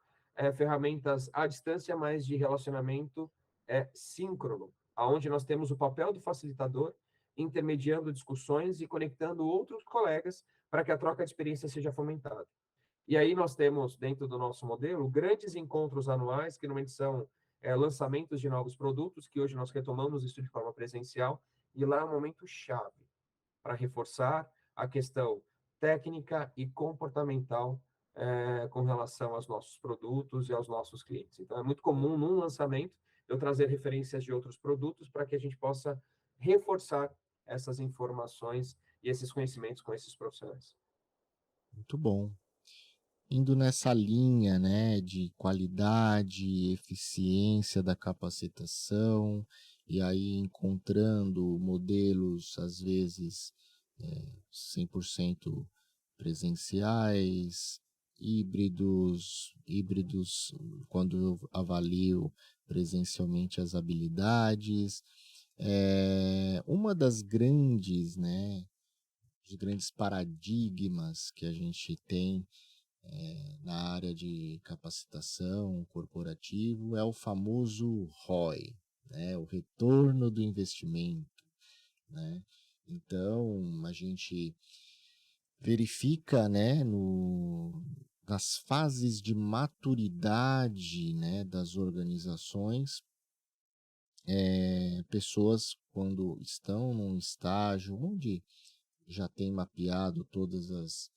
ferramentas à distância, mas de relacionamento síncrono, aonde nós temos o papel do facilitador, intermediando discussões e conectando outros colegas para que a troca de experiência seja fomentada. E aí nós temos, dentro do nosso modelo, grandes encontros anuais, que normalmente são lançamentos de novos produtos, que hoje nós retomamos isso de forma presencial, e lá é um momento chave para reforçar a questão técnica e comportamental com relação aos nossos produtos e aos nossos clientes. Então, é muito comum, num lançamento, eu trazer referências de outros produtos para que a gente possa reforçar essas informações e esses conhecimentos com esses profissionais. Muito bom. Indo nessa linha, né, de qualidade, eficiência da capacitação, e aí encontrando modelos, às vezes, 100% presenciais, híbridos, quando eu avalio presencialmente as habilidades. Uma das grandes, né, os grandes paradigmas que a gente tem na área de capacitação corporativo é o famoso ROI, né? O retorno do investimento, né? Então, a gente verifica, né, nas fases de maturidade, né, das organizações, pessoas quando estão num estágio onde já tem mapeado todas as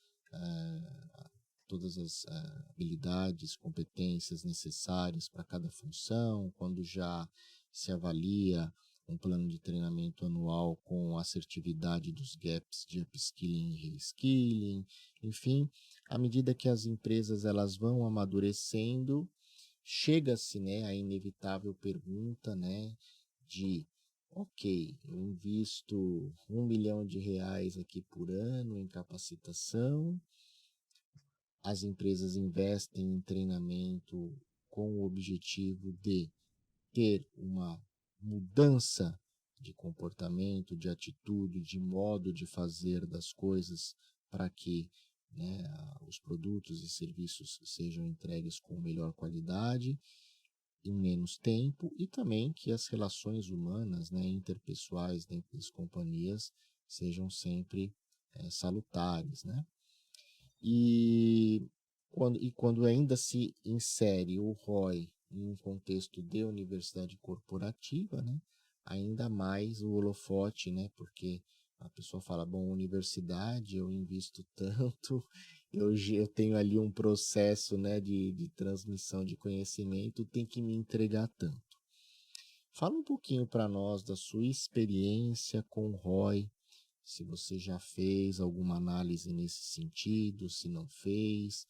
todas as habilidades, competências necessárias para cada função, quando já se avalia um plano de treinamento anual com assertividade dos gaps de upskilling e reskilling, enfim, à medida que as empresas elas vão amadurecendo, chega-se, né, à inevitável pergunta, né, de, ok, eu invisto R$ 1 milhão aqui por ano em capacitação, as empresas investem em treinamento com o objetivo de ter uma mudança de comportamento, de atitude, de modo de fazer das coisas para que, né, os produtos e serviços sejam entregues com melhor qualidade, em menos tempo, e também que as relações humanas, né, interpessoais dentro das companhias sejam sempre salutares, né? E quando ainda se insere o ROI em um contexto de universidade corporativa, né, ainda mais o holofote, né, porque a pessoa fala, bom, universidade, eu invisto tanto, eu tenho ali um processo, né, de transmissão de conhecimento, tem que me entregar tanto. Fala um pouquinho para nós da sua experiência com o ROI, se você já fez alguma análise nesse sentido, se não fez.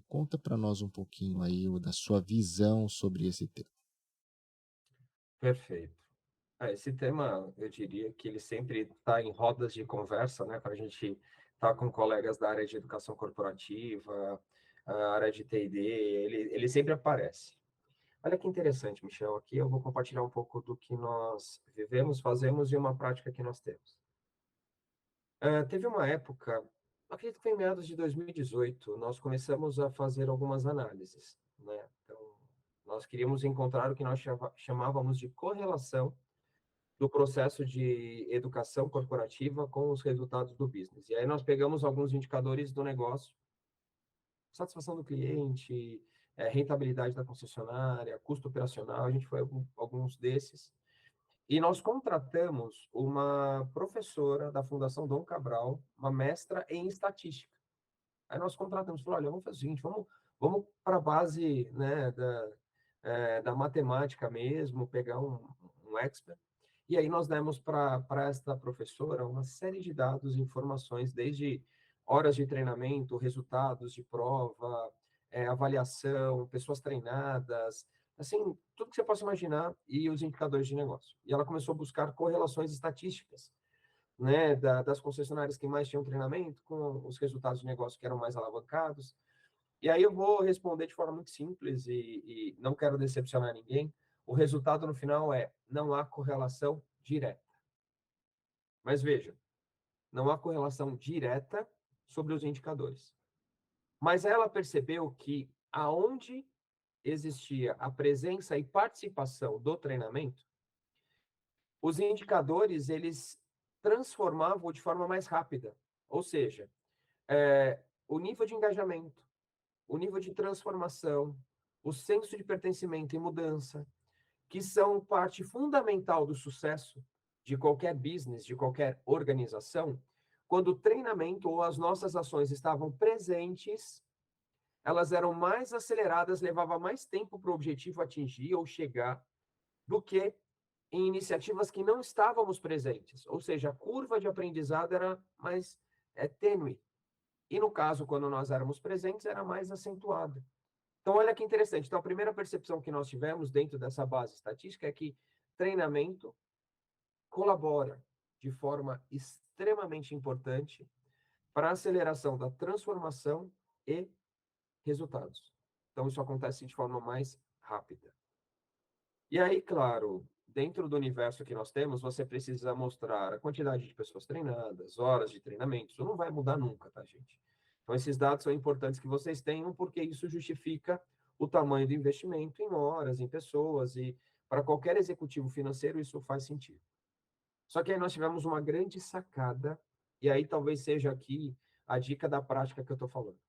Conta para nós um pouquinho aí da sua visão sobre esse tema. Perfeito. Esse tema, eu diria que ele sempre está em rodas de conversa, né? Quando a gente está com colegas da área de educação corporativa, a área de T&D, ele sempre aparece. Olha que interessante, Michel. Aqui eu vou compartilhar um pouco do que nós vivemos, fazemos e uma prática que nós temos. Teve uma época, acredito que foi em meados de 2018, nós começamos a fazer algumas análises, né? Então, nós queríamos encontrar o que nós chamávamos de correlação do processo de educação corporativa com os resultados do business. E aí nós pegamos alguns indicadores do negócio, satisfação do cliente, rentabilidade da concessionária, custo operacional, a gente foi alguns desses. E nós contratamos uma professora da Fundação Dom Cabral, uma mestra em estatística. Aí nós contratamos, falou, olha, vamos fazer o seguinte, vamos para a base, né, da matemática mesmo, pegar um expert. E aí nós demos para esta professora uma série de dados e informações, desde horas de treinamento, resultados de prova, avaliação, pessoas treinadas, assim, tudo que você possa imaginar e os indicadores de negócio. E ela começou a buscar correlações estatísticas, né, das concessionárias que mais tinham treinamento com os resultados de negócio que eram mais alavancados. E aí eu vou responder de forma muito simples e não quero decepcionar ninguém. O resultado no final é: não há correlação direta. Mas veja, não há correlação direta sobre os indicadores. Mas ela percebeu que aonde existia a presença e participação do treinamento, os indicadores eles transformavam de forma mais rápida. Ou seja, o nível de engajamento, o nível de transformação, o senso de pertencimento e mudança, que são parte fundamental do sucesso de qualquer business, de qualquer organização, quando o treinamento ou as nossas ações estavam presentes, elas eram mais aceleradas, levava mais tempo para o objetivo atingir ou chegar, do que em iniciativas que não estávamos presentes. Ou seja, a curva de aprendizado era mais tênue. E no caso, quando nós éramos presentes, era mais acentuada. Então, olha que interessante. Então, a primeira percepção que nós tivemos dentro dessa base estatística é que treinamento colabora de forma extremamente importante para a aceleração da transformação e resultados. Então, isso acontece de forma mais rápida. E aí, claro, dentro do universo que nós temos, você precisa mostrar a quantidade de pessoas treinadas, horas de treinamento. Isso não vai mudar nunca, tá, gente? Então, esses dados são importantes que vocês tenham, porque isso justifica o tamanho do investimento em horas, em pessoas, e para qualquer executivo financeiro isso faz sentido. Só que aí nós tivemos uma grande sacada, e aí talvez seja aqui a dica da prática que eu estou falando.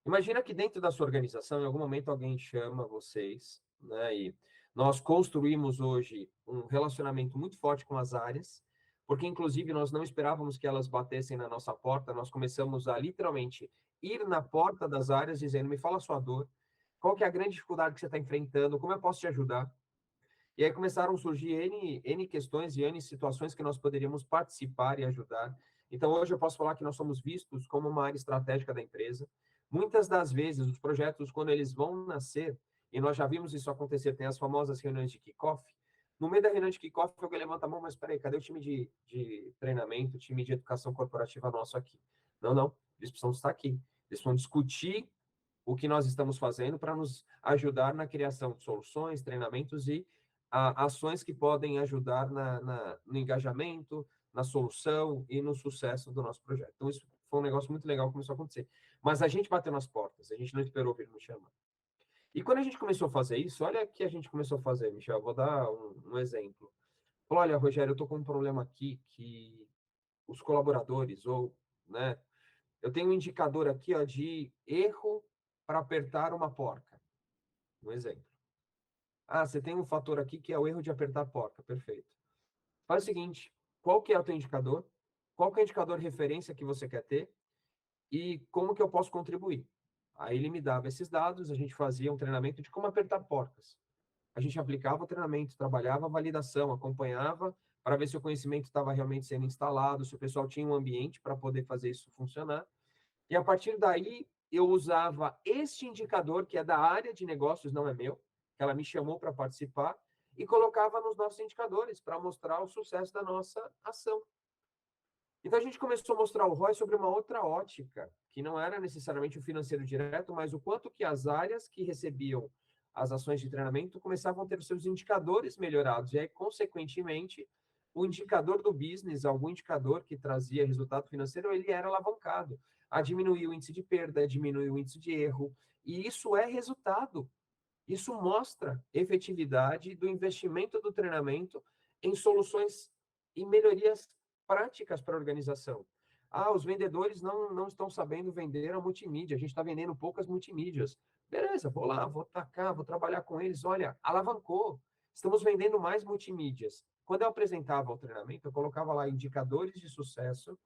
Imagina que dentro da sua organização, em algum momento alguém chama vocês, né, e nós construímos hoje um relacionamento muito forte com as áreas, porque inclusive nós não esperávamos que elas batessem na nossa porta, nós começamos a literalmente ir na porta das áreas dizendo, me fala a sua dor, qual que é a grande dificuldade que você está enfrentando, como eu posso te ajudar? E aí começaram a surgir N questões e N situações que nós poderíamos participar e ajudar. Então, hoje eu posso falar que nós somos vistos como uma área estratégica da empresa. Muitas das vezes, os projetos, quando eles vão nascer, e nós já vimos isso acontecer, tem as famosas reuniões de kickoff. No meio da reunião de kickoff, alguém levanta a mão, mas peraí, cadê o time de treinamento, o time de educação corporativa nosso aqui? Não, não, eles precisam estar aqui. Eles precisam discutir o que nós estamos fazendo para nos ajudar na criação de soluções, treinamentos e ações que podem ajudar no engajamento, na solução e no sucesso do nosso projeto. Então, isso foi um negócio muito legal que começou a acontecer. Mas a gente bateu nas portas, a gente não esperou vir nos chamar. E quando a gente começou a fazer isso, olha o que a gente começou a fazer, Michel, vou dar um exemplo. Falou, olha, Rogério, eu estou com um problema aqui que os colaboradores, ou, né, eu tenho um indicador aqui ó, de erro para apertar uma porca. Um exemplo. Ah, você tem um fator aqui que é o erro de apertar a porca. Perfeito. Faz o seguinte, qual que é o teu indicador? Qual que é o indicador de referência que você quer ter? E como que eu posso contribuir? Aí ele me dava esses dados, a gente fazia um treinamento de como apertar porcas. A gente aplicava o treinamento, trabalhava a validação, acompanhava para ver se o conhecimento estava realmente sendo instalado, se o pessoal tinha um ambiente para poder fazer isso funcionar. E a partir daí, eu usava este indicador, que é da área de negócios, não é meu, que ela me chamou para participar, e colocava nos nossos indicadores para mostrar o sucesso da nossa ação. Então, a gente começou a mostrar o ROI sobre uma outra ótica, que não era necessariamente o financeiro direto, mas o quanto que as áreas que recebiam as ações de treinamento começavam a ter os seus indicadores melhorados. E aí, consequentemente, o indicador do business, algum indicador que trazia resultado financeiro, ele era alavancado a diminuir o índice de perda, a diminuir o índice de erro. E isso é resultado. Isso mostra efetividade do investimento do treinamento em soluções e melhorias práticas para a organização. Ah, os vendedores não estão sabendo vender a multimídia, a gente está vendendo poucas multimídias. Beleza, vou lá, vou tacar, vou trabalhar com eles. Olha, alavancou, estamos vendendo mais multimídias. Quando eu apresentava o treinamento, eu colocava lá indicadores de sucesso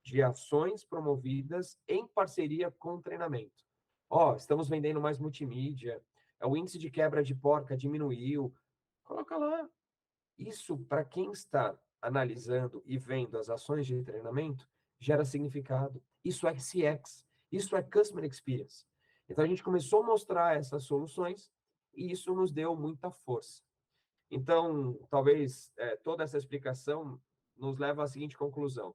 de ações promovidas em parceria com o treinamento. Ó, estamos vendendo mais multimídia, o índice de quebra de porca diminuiu. Coloca lá. Isso, para quem está analisando e vendo as ações de treinamento, gera significado. Isso é CX, isso é Customer Experience. Então, a gente começou a mostrar essas soluções e isso nos deu muita força. Então, talvez toda essa explicação nos leva à seguinte conclusão.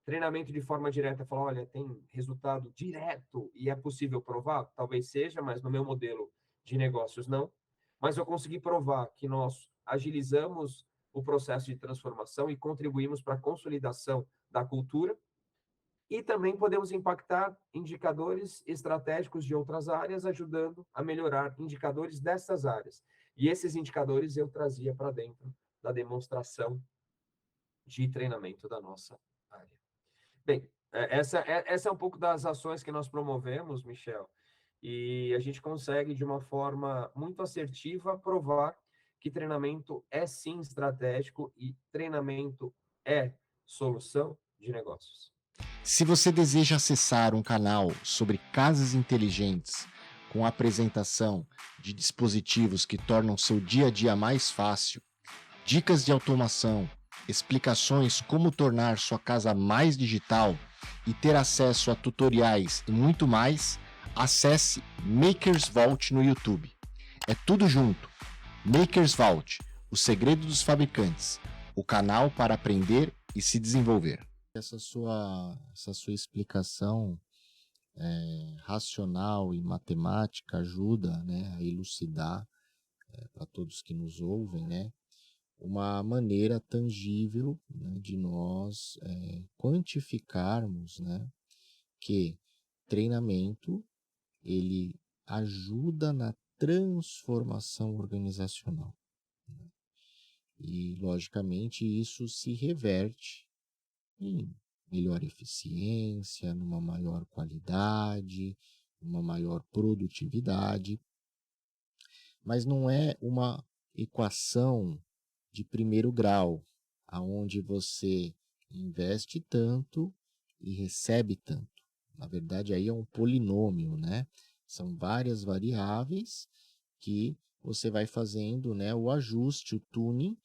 Treinamento de forma direta, falar, olha, tem resultado direto e é possível provar? Talvez seja, mas no meu modelo de negócios não. Mas eu consegui provar que nós agilizamos o processo de transformação e contribuímos para a consolidação da cultura e também podemos impactar indicadores estratégicos de outras áreas, ajudando a melhorar indicadores dessas áreas. E esses indicadores eu trazia para dentro da demonstração de treinamento da nossa área. Bem, essa é um pouco das ações que nós promovemos, Michel, e a gente consegue, de uma forma muito assertiva, provar que treinamento é sim estratégico e treinamento é solução de negócios. Se você deseja acessar um canal sobre casas inteligentes com apresentação de dispositivos que tornam seu dia a dia mais fácil, dicas de automação, explicações como tornar sua casa mais digital e ter acesso a tutoriais e muito mais, acesse Makers Vault no YouTube. É tudo junto. Makers Vault, o segredo dos fabricantes, o canal para aprender e se desenvolver. Essa sua explicação racional e matemática ajuda, né, a elucidar para todos que nos ouvem, né, uma maneira tangível, né, de nós quantificarmos, né, que treinamento ele ajuda na transformação organizacional, né? E logicamente isso se reverte em melhor eficiência, numa maior qualidade, uma maior produtividade, mas não é uma equação de primeiro grau, aonde você investe tanto e recebe tanto. Na verdade, aí é um polinômio, né? São várias variáveis que você vai fazendo, né, o ajuste, o tuning,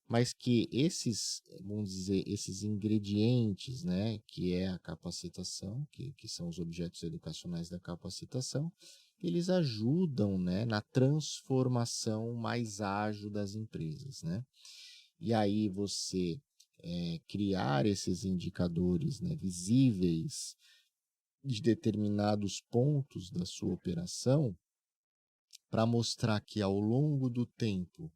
mas que esses, vamos dizer, esses ingredientes, né, que é a capacitação, que são os objetos educacionais da capacitação, eles ajudam, né, na transformação mais ágil das empresas, né? E aí você criar esses indicadores, né, visíveis de determinados pontos da sua operação para mostrar que ao longo do tempo,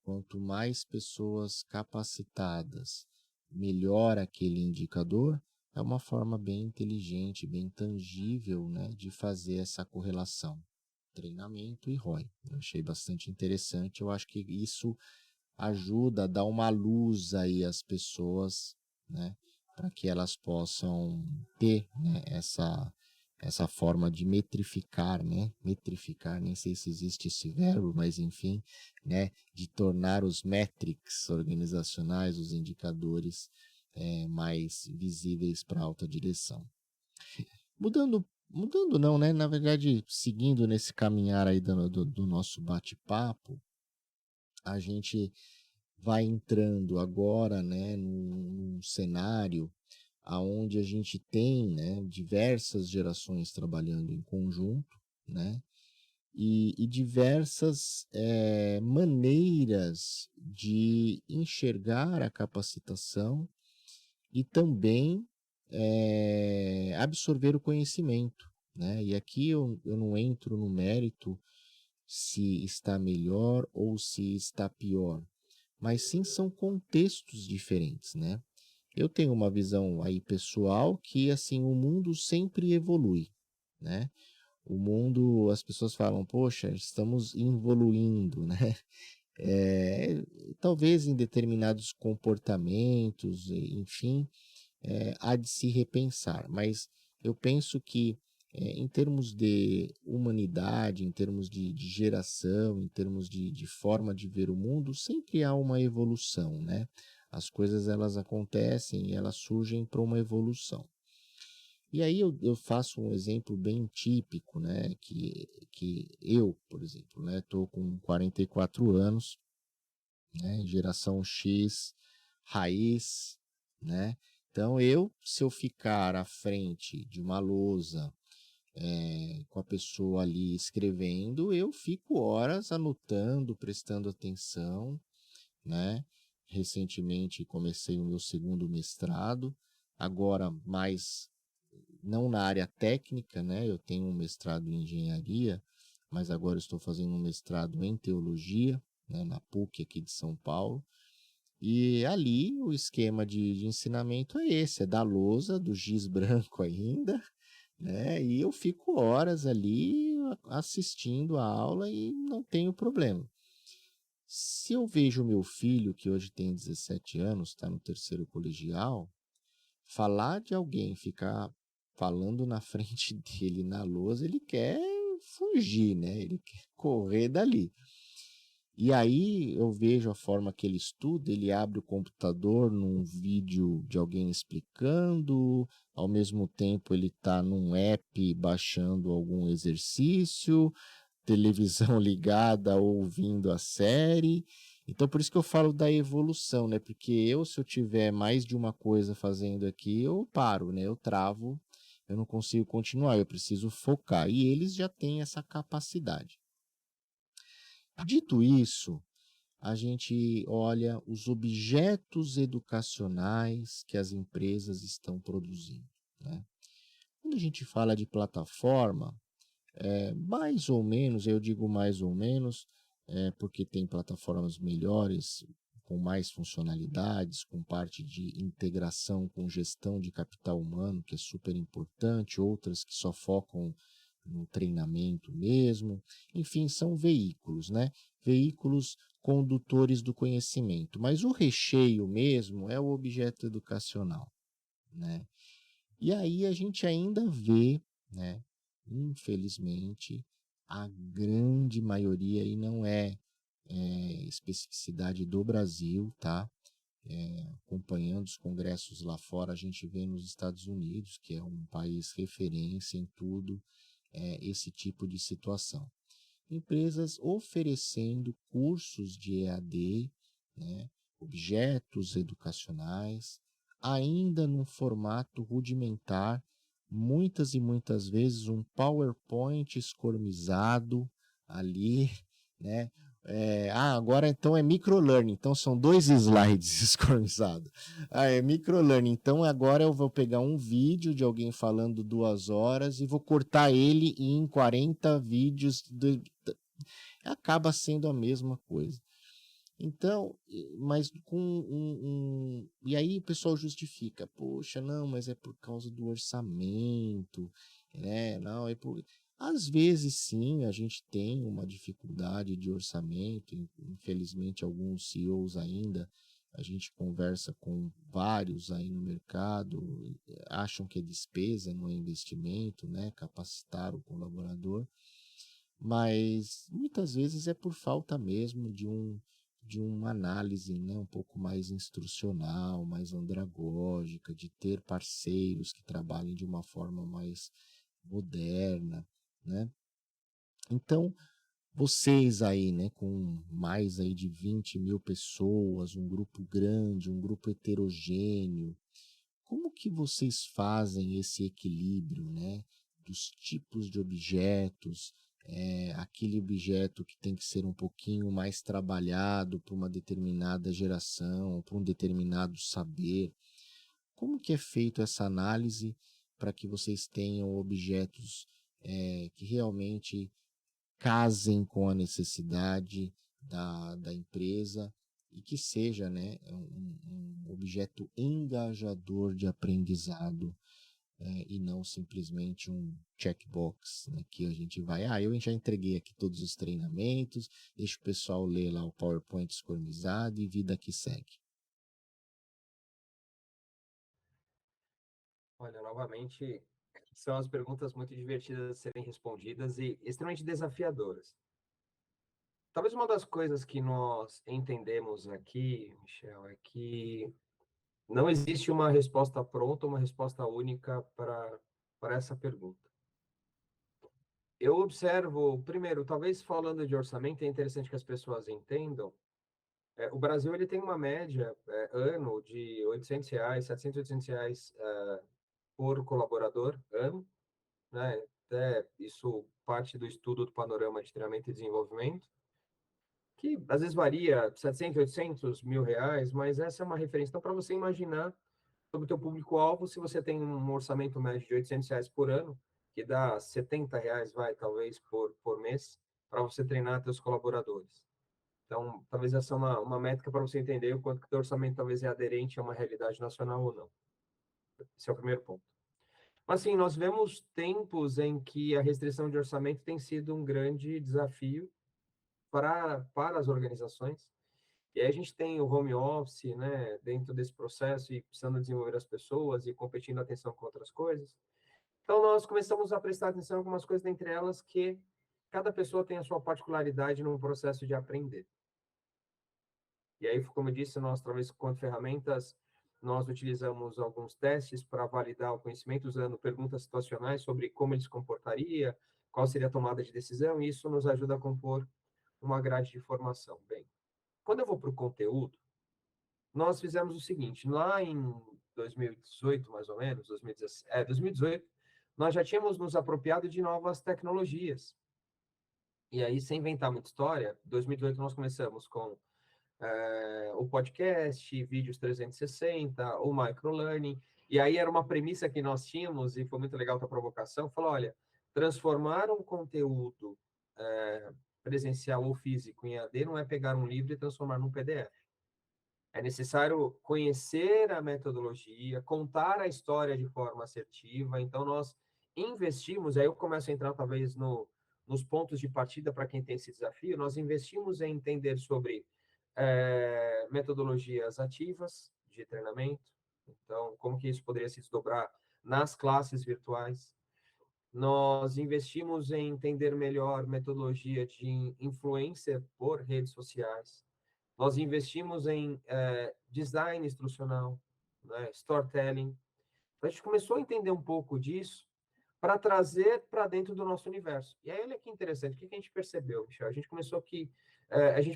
quanto mais pessoas capacitadas, melhor aquele indicador, é uma forma bem inteligente, bem tangível, né, de fazer essa correlação. Treinamento e ROI. Eu achei bastante interessante. Eu acho que isso ajuda a dar uma luz aí às pessoas, né, para que elas possam ter, né, essa forma de metrificar, né, metrificar, nem sei se existe esse verbo, mas enfim, né, de tornar os metrics organizacionais, os indicadores mais visíveis para a alta direção. Mudando não, né, na verdade, seguindo nesse caminhar aí do nosso bate-papo, a gente vai entrando agora, né, num cenário aonde a gente tem, né, diversas gerações trabalhando em conjunto, né, e diversas maneiras de enxergar a capacitação e também absorver o conhecimento, né? E aqui eu não entro no mérito se está melhor ou se está pior, mas sim são contextos diferentes, né? Eu tenho uma visão aí pessoal que, assim, o mundo sempre evolui, né? O mundo, as pessoas falam, poxa, estamos evoluindo, né? Talvez em determinados comportamentos, enfim, há de se repensar, mas eu penso que em termos de humanidade, em termos de geração, em termos de forma de ver o mundo, sempre há uma evolução, né? As coisas elas acontecem e elas surgem para uma evolução. E aí eu faço um exemplo bem típico, né? Que eu, por exemplo, né, estou com 44 anos, né? Geração X, raiz, né? Então, se eu ficar à frente de uma lousa com a pessoa ali escrevendo, eu fico horas anotando, prestando atenção, né? Recentemente comecei o meu segundo mestrado, agora mais, não na área técnica, né? Eu tenho um mestrado em engenharia, mas agora estou fazendo um mestrado em teologia, né? Na PUC aqui de São Paulo. E ali o esquema de ensinamento é esse, é da lousa, do giz branco ainda, né? E eu fico horas ali assistindo a aula e não tenho problema. Se eu vejo meu filho, que hoje tem 17 anos, está no terceiro colegial, falar de alguém ficar falando na frente dele na lousa, ele quer fugir, né? Ele quer correr dali. E aí eu vejo a forma que ele estuda, ele abre o computador num vídeo de alguém explicando, ao mesmo tempo ele está num app baixando algum exercício, televisão ligada ouvindo a série. Então por isso que eu falo da evolução, né? Porque se eu tiver mais de uma coisa fazendo aqui, eu paro, né? Eu travo, eu não consigo continuar, eu preciso focar. E eles já têm essa capacidade. Dito isso, a gente olha os objetos educacionais que as empresas estão produzindo, né? Quando a gente fala de plataforma, mais ou menos, eu digo mais ou menos, porque tem plataformas melhores, com mais funcionalidades, com parte de integração com gestão de capital humano, que é super importante, outras que só focam no treinamento mesmo. Enfim, são veículos, né? Veículos condutores do conhecimento. Mas o recheio mesmo é o objeto educacional, né? E aí a gente ainda vê, né, infelizmente, a grande maioria, e não é especificidade do Brasil, tá? acompanhando os congressos lá fora, a gente vê nos Estados Unidos, que é um país referência em tudo, esse tipo de situação. Empresas oferecendo cursos de EAD, né, objetos educacionais, ainda num formato rudimentar, muitas e muitas vezes um PowerPoint escormizado ali, né? Agora então é microlearning, então são 2 slides escormizados. É microlearning, então agora eu vou pegar um vídeo de alguém falando 2 horas e vou cortar ele em 40 vídeos, acaba sendo a mesma coisa. Então, mas e aí o pessoal justifica, poxa, não, mas é por causa do orçamento, né? Não, Às vezes sim, a gente tem uma dificuldade de orçamento, infelizmente alguns CEOs ainda, a gente conversa com vários aí no mercado, acham que é despesa, não é investimento, né? Capacitar o colaborador, mas muitas vezes é por falta mesmo de uma análise, né, um pouco mais instrucional, mais andragógica, de ter parceiros que trabalhem de uma forma mais moderna, né? Então, vocês aí, né, com mais aí de 20 mil pessoas, um grupo grande, um grupo heterogêneo, como que vocês fazem esse equilíbrio, né, dos tipos de objetos, aquele objeto que tem que ser um pouquinho mais trabalhado para uma determinada geração, para um determinado saber? Como que é feito essa análise para que vocês tenham objetos que realmente casem com a necessidade da empresa e que seja, né, um objeto engajador de aprendizado, e não simplesmente um checkbox, né, que a gente vai, eu já entreguei aqui todos os treinamentos, deixa o pessoal ler lá o PowerPoint escormizado e vida que segue. Olha, novamente, são as perguntas muito divertidas de serem respondidas e extremamente desafiadoras. Talvez uma das coisas que nós entendemos aqui, Michel, é que não existe uma resposta pronta, uma resposta única para essa pergunta. Eu observo, primeiro, talvez falando de orçamento, é interessante que as pessoas entendam. O Brasil ele tem uma média ano de R$ 800, 700, R$ 800 por colaborador ano, né? Até isso parte do estudo do Panorama de Treinamento e Desenvolvimento, que às vezes varia 700, 800 mil reais, mas essa é uma referência. Então, para você imaginar sobre o teu público-alvo, se você tem um orçamento médio de R$ 800 por ano, que dá R$ 70, vai, talvez, por mês, para você treinar teus colaboradores. Então, talvez essa é uma métrica para você entender o quanto que o teu orçamento talvez é aderente a uma realidade nacional ou não. Esse é o primeiro ponto. Mas, sim, nós vemos tempos em que a restrição de orçamento tem sido um grande desafio para as organizações. E aí a gente tem o home office, né, dentro desse processo e precisando desenvolver as pessoas e competindo atenção com outras coisas. Então, nós começamos a prestar atenção em algumas coisas, dentre elas que cada pessoa tem a sua particularidade no processo de aprender. E aí, como eu disse, nós, talvez, com ferramentas, nós utilizamos alguns testes para validar o conhecimento, usando perguntas situacionais sobre como ele se comportaria, qual seria a tomada de decisão, e isso nos ajuda a compor uma grade de formação. Bem, quando eu vou para o conteúdo, nós fizemos o seguinte, lá em 2018, mais ou menos, 2018, nós já tínhamos nos apropriado de novas tecnologias. E aí, sem inventar muita história, em 2018 nós começamos com o podcast, vídeos 360, o microlearning, e aí era uma premissa que nós tínhamos, e foi muito legal a tua provocação, falou, olha, transformar um conteúdo presencial ou físico em AD não é pegar um livro e transformar num PDF. É necessário conhecer a metodologia, contar a história de forma assertiva, então nós investimos, aí eu começo a entrar talvez nos pontos de partida para quem tem esse desafio, nós investimos em entender sobre metodologias ativas de treinamento, então como que isso poderia se desdobrar nas classes virtuais. Nós investimos em entender melhor metodologia de influência por redes sociais. Nós investimos em design instrucional, né, storytelling. Então, a gente começou a entender um pouco disso para trazer para dentro do nosso universo. E aí, olha que interessante, o que a gente percebeu, Michel? A gente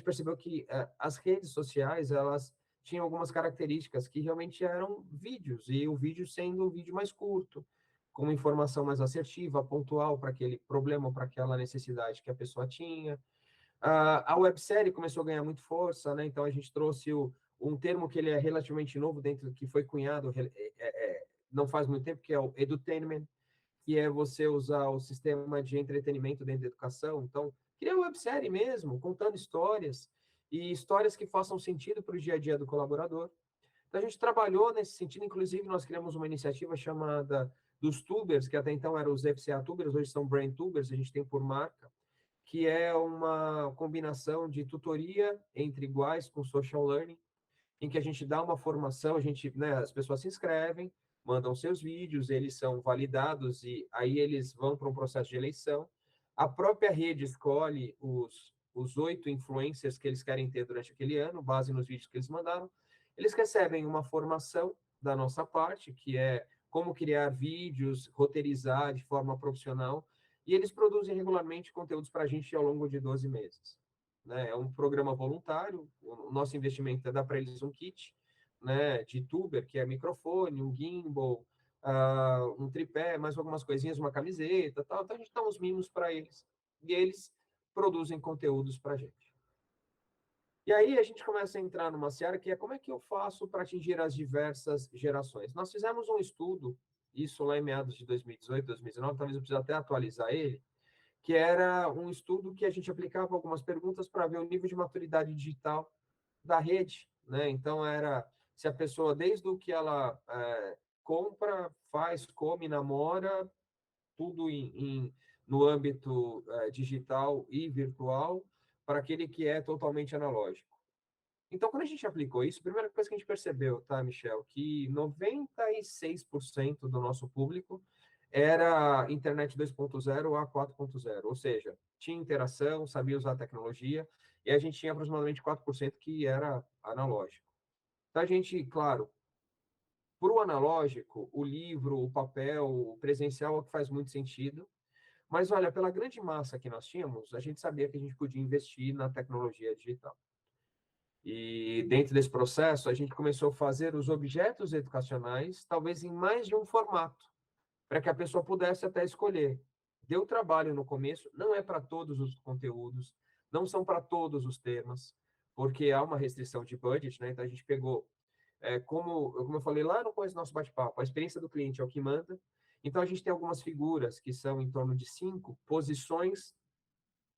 percebeu que as redes sociais, elas tinham algumas características que realmente eram vídeos, e o vídeo sendo um vídeo mais curto, com uma informação mais assertiva, pontual para aquele problema, para aquela necessidade que a pessoa tinha. A websérie começou a ganhar muito força, né? Então a gente trouxe um termo que ele é relativamente novo dentro, que foi cunhado não faz muito tempo, que é o edutainment, que é você usar o sistema de entretenimento dentro da educação. Então, criar uma websérie mesmo, contando histórias, e histórias que façam sentido para o dia a dia do colaborador. Então, a gente trabalhou nesse sentido, inclusive nós criamos uma iniciativa chamada dos tubers, que até então eram os FCA tubers, hoje são brain tubers, a gente tem por marca, que é uma combinação de tutoria entre iguais com social learning, em que a gente dá uma formação, né, as pessoas se inscrevem, mandam seus vídeos, eles são validados e aí eles vão para um processo de eleição. A própria rede escolhe os 8 influencers que eles querem ter durante aquele ano, base nos vídeos que eles mandaram. Eles recebem uma formação da nossa parte, que é como criar vídeos, roteirizar de forma profissional, e eles produzem regularmente conteúdos para a gente ao longo de 12 meses. Né? É um programa voluntário, o nosso investimento é dar para eles um kit, né, de tuber, que é microfone, um gimbal, um tripé, mais algumas coisinhas, uma camiseta, tal. Então a gente dá uns mimos para eles e eles produzem conteúdos para a gente. E aí a gente começa a entrar numa seara que é como é que eu faço para atingir as diversas gerações. Nós fizemos um estudo, isso lá em meados de 2018, 2019, talvez eu precise até atualizar ele, que era um estudo que a gente aplicava algumas perguntas para ver o nível de maturidade digital da rede, né? Então era se a pessoa, desde o que ela compra, faz, come, namora, tudo no âmbito digital e virtual, para aquele que é totalmente analógico. Então, quando a gente aplicou isso, a primeira coisa que a gente percebeu, tá, Michel, que 96% do nosso público era internet 2.0 a 4.0, ou seja, tinha interação, sabia usar a tecnologia, e a gente tinha aproximadamente 4% que era analógico. Então, a gente, claro, para o analógico, o livro, o papel, o presencial é o que faz muito sentido, mas olha, pela grande massa que nós tínhamos, a gente sabia que a gente podia investir na tecnologia digital. E dentro desse processo, a gente começou a fazer os objetos educacionais, talvez em mais de um formato, para que a pessoa pudesse até escolher. Deu trabalho no começo, não é para todos os conteúdos, não são para todos os temas, porque há uma restrição de budget, né? Então a gente pegou, como eu falei lá no começo do nosso bate-papo, a experiência do cliente é o que manda. Então a gente tem algumas figuras que são em torno de 5 posições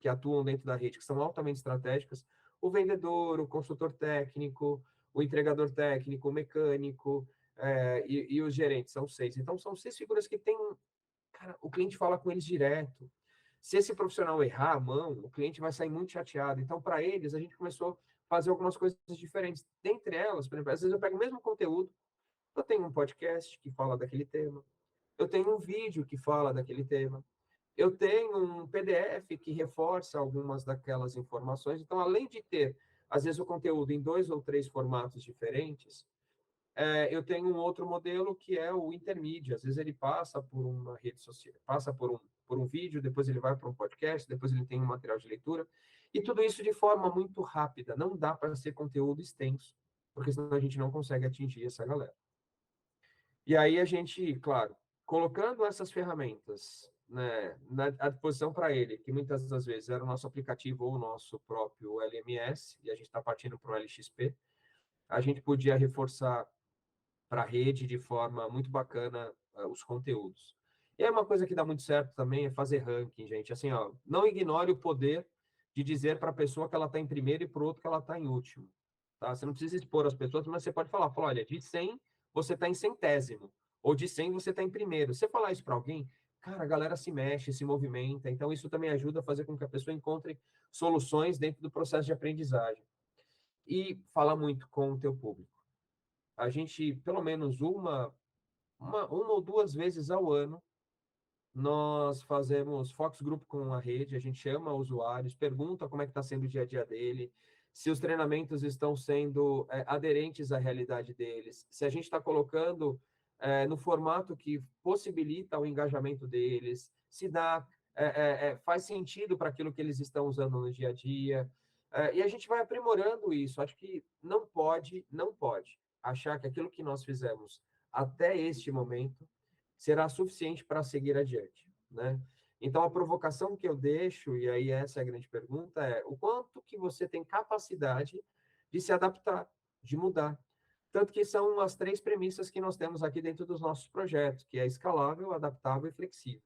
que atuam dentro da rede, que são altamente estratégicas: o vendedor, o consultor técnico, o entregador técnico, o mecânico, e os gerentes, são 6. Então, são 6 figuras que têm... Cara, o cliente fala com eles direto. Se esse profissional errar a mão, o cliente vai sair muito chateado. Então, para eles, a gente começou a fazer algumas coisas diferentes. Dentre elas, por exemplo, às vezes eu pego o mesmo conteúdo, eu tenho um podcast que fala daquele tema, eu tenho um vídeo que fala daquele tema, eu tenho um PDF que reforça algumas daquelas informações. Então, além de ter, às vezes, o conteúdo em 2 ou 3 formatos diferentes, eu tenho um outro modelo que é o intermídio. Às vezes ele passa por uma rede social, passa por um vídeo, depois ele vai para um podcast, depois ele tem um material de leitura, e tudo isso de forma muito rápida. Não dá para ser conteúdo extenso, porque senão a gente não consegue atingir essa galera. E aí a gente, claro, colocando essas ferramentas, né, à disposição para ele, que muitas das vezes era o nosso aplicativo ou o nosso próprio LMS, e a gente está partindo para o LXP, a gente podia reforçar para a rede de forma muito bacana os conteúdos. E aí uma coisa que dá muito certo também é fazer ranking, gente. Assim, ó, não ignore o poder de dizer para a pessoa que ela está em primeiro e para o outro que ela está em último. Tá? Você não precisa expor as pessoas, mas você pode falar, olha, de 100 você está em centésimo, ou de 100 você está em primeiro. Você falar isso para alguém, cara, a galera se mexe, se movimenta, então isso também ajuda a fazer com que a pessoa encontre soluções dentro do processo de aprendizagem. E falar muito com o teu público. A gente, pelo menos uma ou 2 vezes ao ano, nós fazemos focus group com a rede, a gente chama usuários, pergunta como é que está sendo o dia a dia dele, se os treinamentos estão sendo aderentes à realidade deles, se a gente está colocando no formato que possibilita o engajamento deles, se dá, faz sentido para aquilo que eles estão usando no dia a dia. E a gente vai aprimorando isso. Acho que não pode achar que aquilo que nós fizemos até este momento será suficiente para seguir adiante, né? Então, a provocação que eu deixo, e aí essa é a grande pergunta, é o quanto que você tem capacidade de se adaptar, de mudar. Tanto que são as 3 premissas que nós temos aqui dentro dos nossos projetos, que é escalável, adaptável e flexível.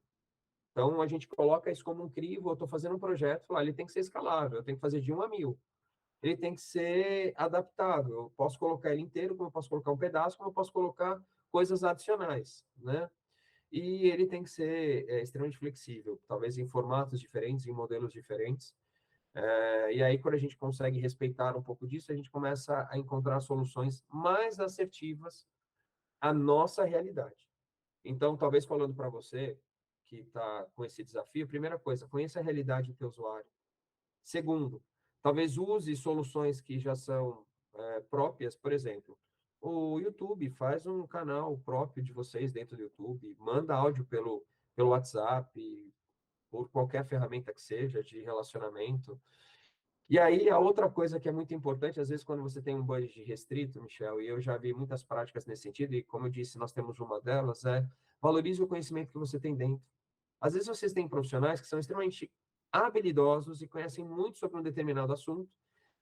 Então, a gente coloca isso como um crivo, eu estou fazendo um projeto, lá ele tem que ser escalável, eu tenho que fazer de 1 a 1000. Ele tem que ser adaptável, eu posso colocar ele inteiro, como eu posso colocar um pedaço, como eu posso colocar coisas adicionais, né? E ele tem que ser extremamente flexível, talvez em formatos diferentes, em modelos diferentes. E aí, quando a gente consegue respeitar um pouco disso, a gente começa a encontrar soluções mais assertivas à nossa realidade. Então, talvez falando para você que está com esse desafio, primeira coisa, conheça a realidade do teu usuário. Segundo, talvez use soluções que já são próprias, por exemplo, o YouTube faz um canal próprio de vocês dentro do YouTube, manda áudio pelo WhatsApp, por qualquer ferramenta que seja de relacionamento. E aí, a outra coisa que é muito importante, às vezes, quando você tem um budget restrito, Michel, e eu já vi muitas práticas nesse sentido, e como eu disse, nós temos uma delas, valorize o conhecimento que você tem dentro. Às vezes, vocês têm profissionais que são extremamente habilidosos e conhecem muito sobre um determinado assunto,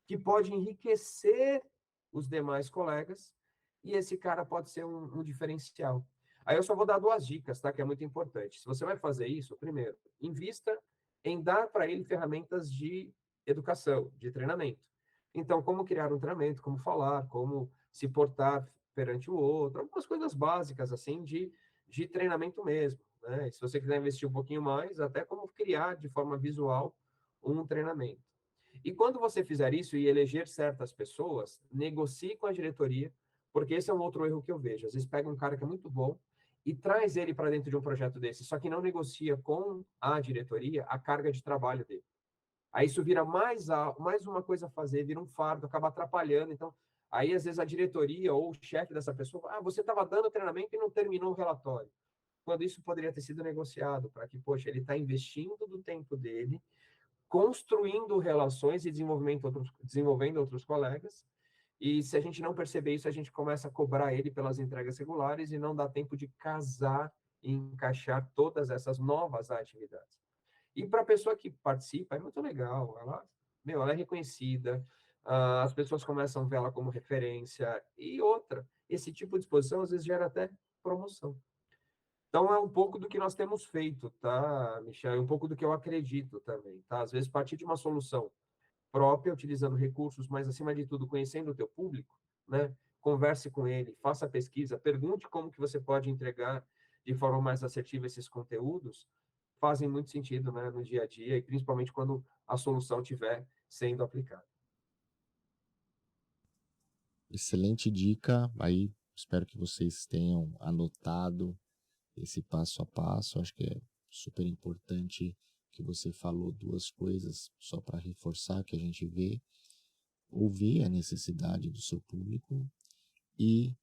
que pode enriquecer os demais colegas, e esse cara pode ser um diferencial. Aí eu só vou dar 2 dicas, tá? Que é muito importante. Se você vai fazer isso, primeiro, invista em dar para ele ferramentas de educação, de treinamento. Então, como criar um treinamento, como falar, como se portar perante o outro, algumas coisas básicas, assim, de treinamento mesmo, né? E se você quiser investir um pouquinho mais, até como criar de forma visual um treinamento. E quando você fizer isso e eleger certas pessoas, negocie com a diretoria, porque esse é um outro erro que eu vejo. Às vezes pega um cara que é muito bom e traz ele para dentro de um projeto desse, só que não negocia com a diretoria a carga de trabalho dele. Aí isso vira mais uma coisa a fazer, vira um fardo, acaba atrapalhando. Então, aí às vezes a diretoria ou o chefe dessa pessoa, você estava dando treinamento e não terminou o relatório. Quando isso poderia ter sido negociado, para que, poxa, ele está investindo do tempo dele, construindo relações e desenvolvendo outros colegas. E se a gente não perceber isso, a gente começa a cobrar ele pelas entregas regulares e não dá tempo de casar e encaixar todas essas novas atividades. E para a pessoa que participa, é muito legal. Ela é reconhecida, as pessoas começam a ver ela como referência. E outra, esse tipo de exposição às vezes gera até promoção. Então, é um pouco do que nós temos feito, tá, Michel? É um pouco do que eu acredito também, tá? Às vezes, partir de uma solução própria, utilizando recursos, mas, acima de tudo, conhecendo o teu público, né? Converse com ele, faça pesquisa, pergunte como que você pode entregar de forma mais assertiva esses conteúdos, fazem muito sentido, né, no dia a dia, e principalmente quando a solução estiver sendo aplicada. Excelente dica. Aí espero que vocês tenham anotado esse passo a passo. Acho que é super importante que você falou 2 coisas só para reforçar que a gente vê, ouvir a necessidade do seu público e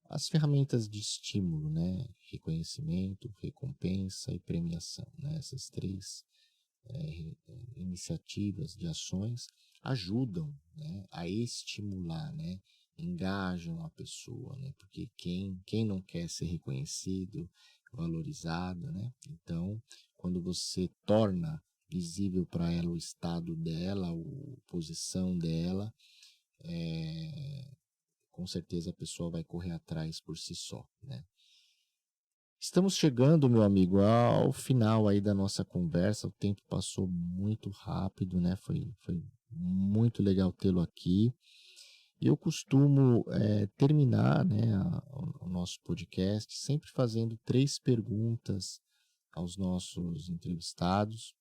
as ferramentas de estímulo, né? Reconhecimento, recompensa e premiação, né? Essas 3 iniciativas de ações ajudam, né, a estimular, né, engajam a pessoa, né, porque quem não quer ser reconhecido, valorizado, né? Então, quando você torna visível para ela o estado dela, a posição dela, com certeza a pessoa vai correr atrás por si só, né? Estamos chegando, meu amigo, ao final aí da nossa conversa. O tempo passou muito rápido, né? Foi muito legal tê-lo aqui. Eu costumo terminar, né, o nosso podcast sempre fazendo 3 perguntas aos nossos entrevistados,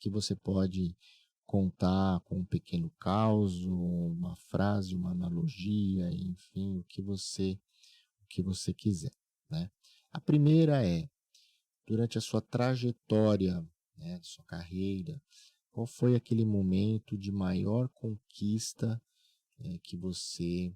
que você pode contar com um pequeno caos, uma frase, uma analogia, enfim, o que você quiser, né? A primeira é, durante a sua trajetória, né, sua carreira, Qual foi aquele momento de maior conquista que você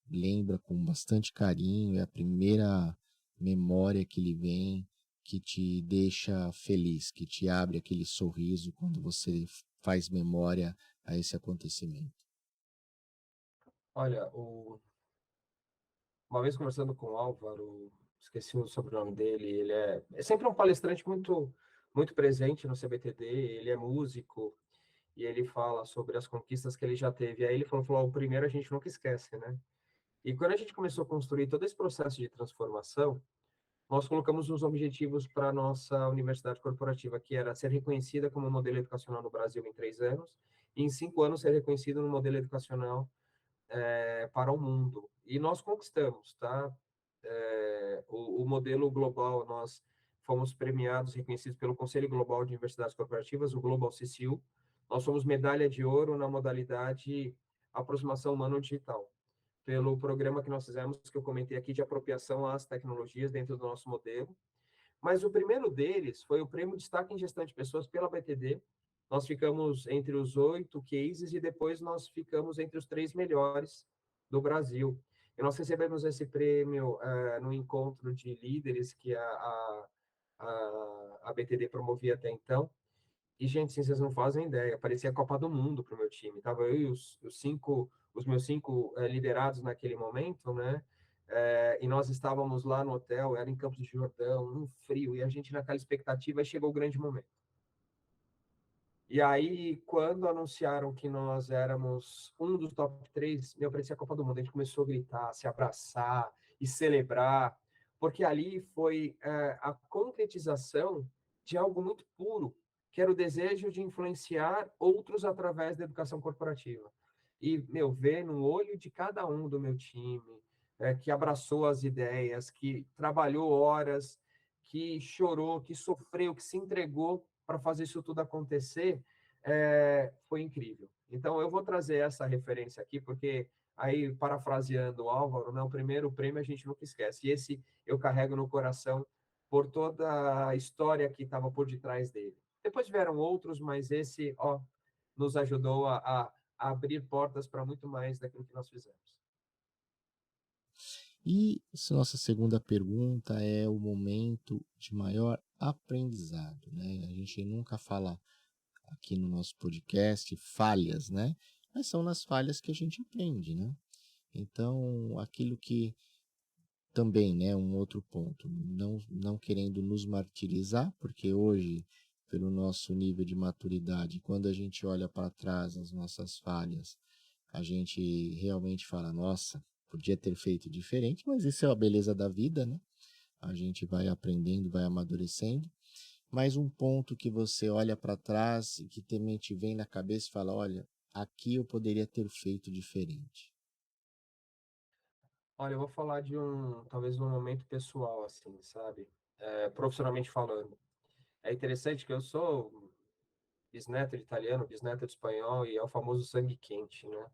lembra com bastante carinho? É a primeira memória que lhe vem, que te deixa feliz, que te abre aquele sorriso quando você faz memória a esse acontecimento? Olha, uma vez conversando com o Álvaro, esqueci o sobrenome dele, ele é sempre um palestrante muito presente no CBTD, ele é músico, e ele fala sobre as conquistas que ele já teve. Aí ele falou, o primeiro a gente nunca esquece, né? E quando a gente começou a construir todo esse processo de transformação, nós colocamos uns objetivos para a nossa universidade corporativa, que era ser reconhecida como modelo educacional no Brasil em 3 anos, e em 5 anos ser reconhecida no modelo educacional para o mundo. E nós conquistamos, tá? O modelo global, nós fomos premiados, reconhecidos pelo Conselho Global de Universidades Corporativas, o Global CCU. Nós fomos medalha de ouro na modalidade aproximação humano-digital, pelo programa que nós fizemos, que eu comentei aqui, de apropriação às tecnologias dentro do nosso modelo. Mas o primeiro deles foi o Prêmio Destaque em Gestão de Pessoas pela BTD. Nós ficamos entre os 8 cases e depois nós ficamos entre os 3 melhores do Brasil. E nós recebemos esse prêmio no encontro de líderes que a BTD promovia até então. E, gente, sim, vocês não fazem ideia, parecia a Copa do Mundo para o meu time. Tava eu e os meus 5 liderados naquele momento, né? E nós estávamos lá no hotel, era em Campos do Jordão, um frio, e a gente naquela expectativa, e chegou o grande momento. E aí, quando anunciaram que nós éramos um dos top 3, meu, parecia a Copa do Mundo. A gente começou a gritar, se abraçar e celebrar, porque ali foi a concretização de algo muito puro, que era o desejo de influenciar outros através da educação corporativa. E, meu, ver no olho de cada um do meu time, que abraçou as ideias, que trabalhou horas, que chorou, que sofreu, que se entregou para fazer isso tudo acontecer, foi incrível. Então, eu vou trazer essa referência aqui, porque aí, parafraseando o Álvaro, né, o primeiro prêmio a gente nunca esquece. E esse eu carrego no coração por toda a história que estava por detrás dele. Depois vieram outros, mas esse, ó, nos ajudou a abrir portas para muito mais daquilo que nós fizemos. E nossa segunda pergunta é o momento de maior aprendizado, né? A gente nunca fala aqui no nosso podcast falhas, né? Mas são nas falhas que a gente aprende, né? Então, aquilo que também, né, um outro ponto, não querendo nos martirizar, porque hoje, pelo nosso nível de maturidade, quando a gente olha para trás nas nossas falhas, a gente realmente fala, nossa, podia ter feito diferente, mas isso é a beleza da vida, né? A gente vai aprendendo, vai amadurecendo. Mas um ponto que você olha para trás e que também te vem na cabeça e fala, olha, aqui eu poderia ter feito diferente. Olha, eu vou falar talvez um momento pessoal, assim, sabe? Profissionalmente falando. É interessante que eu sou bisneto de italiano, bisneto de espanhol, e é o famoso sangue quente, né?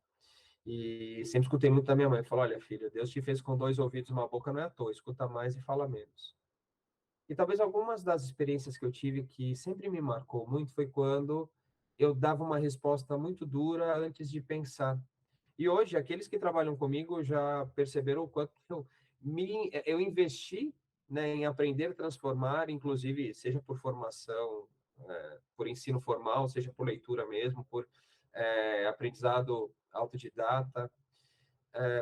E sempre escutei muito da minha mãe, falou, olha, filho, Deus te fez com 2 ouvidos e uma boca, não é à toa, escuta mais e fala menos. E talvez algumas das experiências que eu tive que sempre me marcou muito foi quando eu dava uma resposta muito dura antes de pensar. E hoje, aqueles que trabalham comigo já perceberam o quanto eu investi, né, em aprender a transformar, inclusive, seja por formação, por ensino formal, seja por leitura mesmo, por aprendizado autodidata.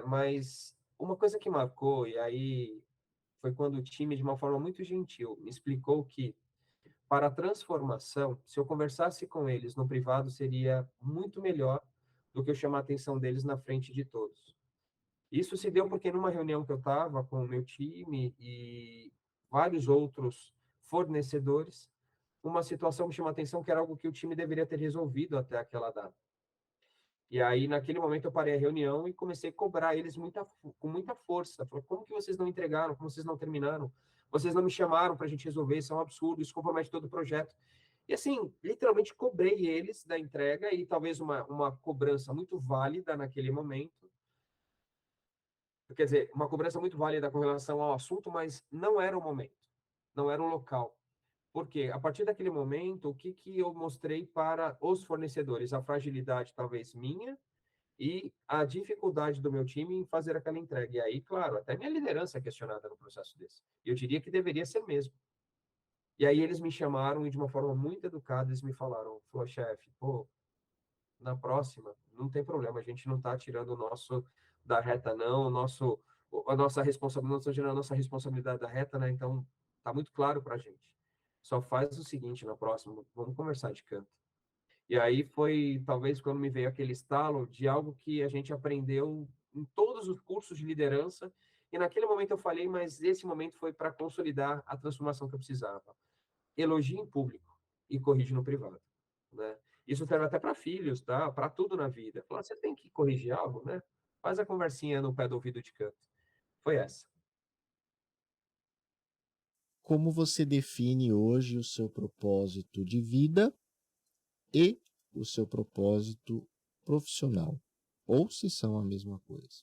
Mas uma coisa que marcou, e aí foi quando o time, de uma forma muito gentil, me explicou que, para a transformação, se eu conversasse com eles no privado, seria muito melhor do que eu chamar a atenção deles na frente de todos. Isso se deu porque, numa reunião que eu estava com o meu time e vários outros fornecedores, uma situação me chamou a atenção que era algo que o time deveria ter resolvido até aquela data. E aí, naquele momento, eu parei a reunião e comecei a cobrar eles com muita força. Falei, como que vocês não entregaram? Como vocês não terminaram? Vocês não me chamaram para a gente resolver? Isso é um absurdo, isso compromete todo o projeto. E assim, literalmente cobrei eles da entrega e talvez uma cobrança muito válida naquele momento. Quer dizer, uma cobrança muito válida com relação ao assunto, mas não era o momento, não era o local. Porque a partir daquele momento, o que eu mostrei para os fornecedores? A fragilidade, talvez, minha, e a dificuldade do meu time em fazer aquela entrega. E aí, claro, até minha liderança é questionada no processo desse. Eu diria que deveria ser mesmo. E aí eles me chamaram e de uma forma muito educada eles me falaram, falou, chefe, pô, na próxima, não tem problema, a gente não está tirando o nosso da reta, não, a nossa responsabilidade, não está tirando a nossa responsabilidade da reta, né? Então, tá muito claro para a gente. Só faz o seguinte, na próxima, vamos conversar de canto. E aí foi, talvez, quando me veio aquele estalo de algo que a gente aprendeu em todos os cursos de liderança, e naquele momento eu falei, mas esse momento foi para consolidar a transformação que eu precisava. Elogie em público e corrige no privado, né? Isso serve até para filhos, tá? Para tudo na vida. Falar, você tem que corrigir algo, né? Faz a conversinha no pé do ouvido de canto. Foi essa. Como você define hoje o seu propósito de vida e o seu propósito profissional? Ou se são a mesma coisa?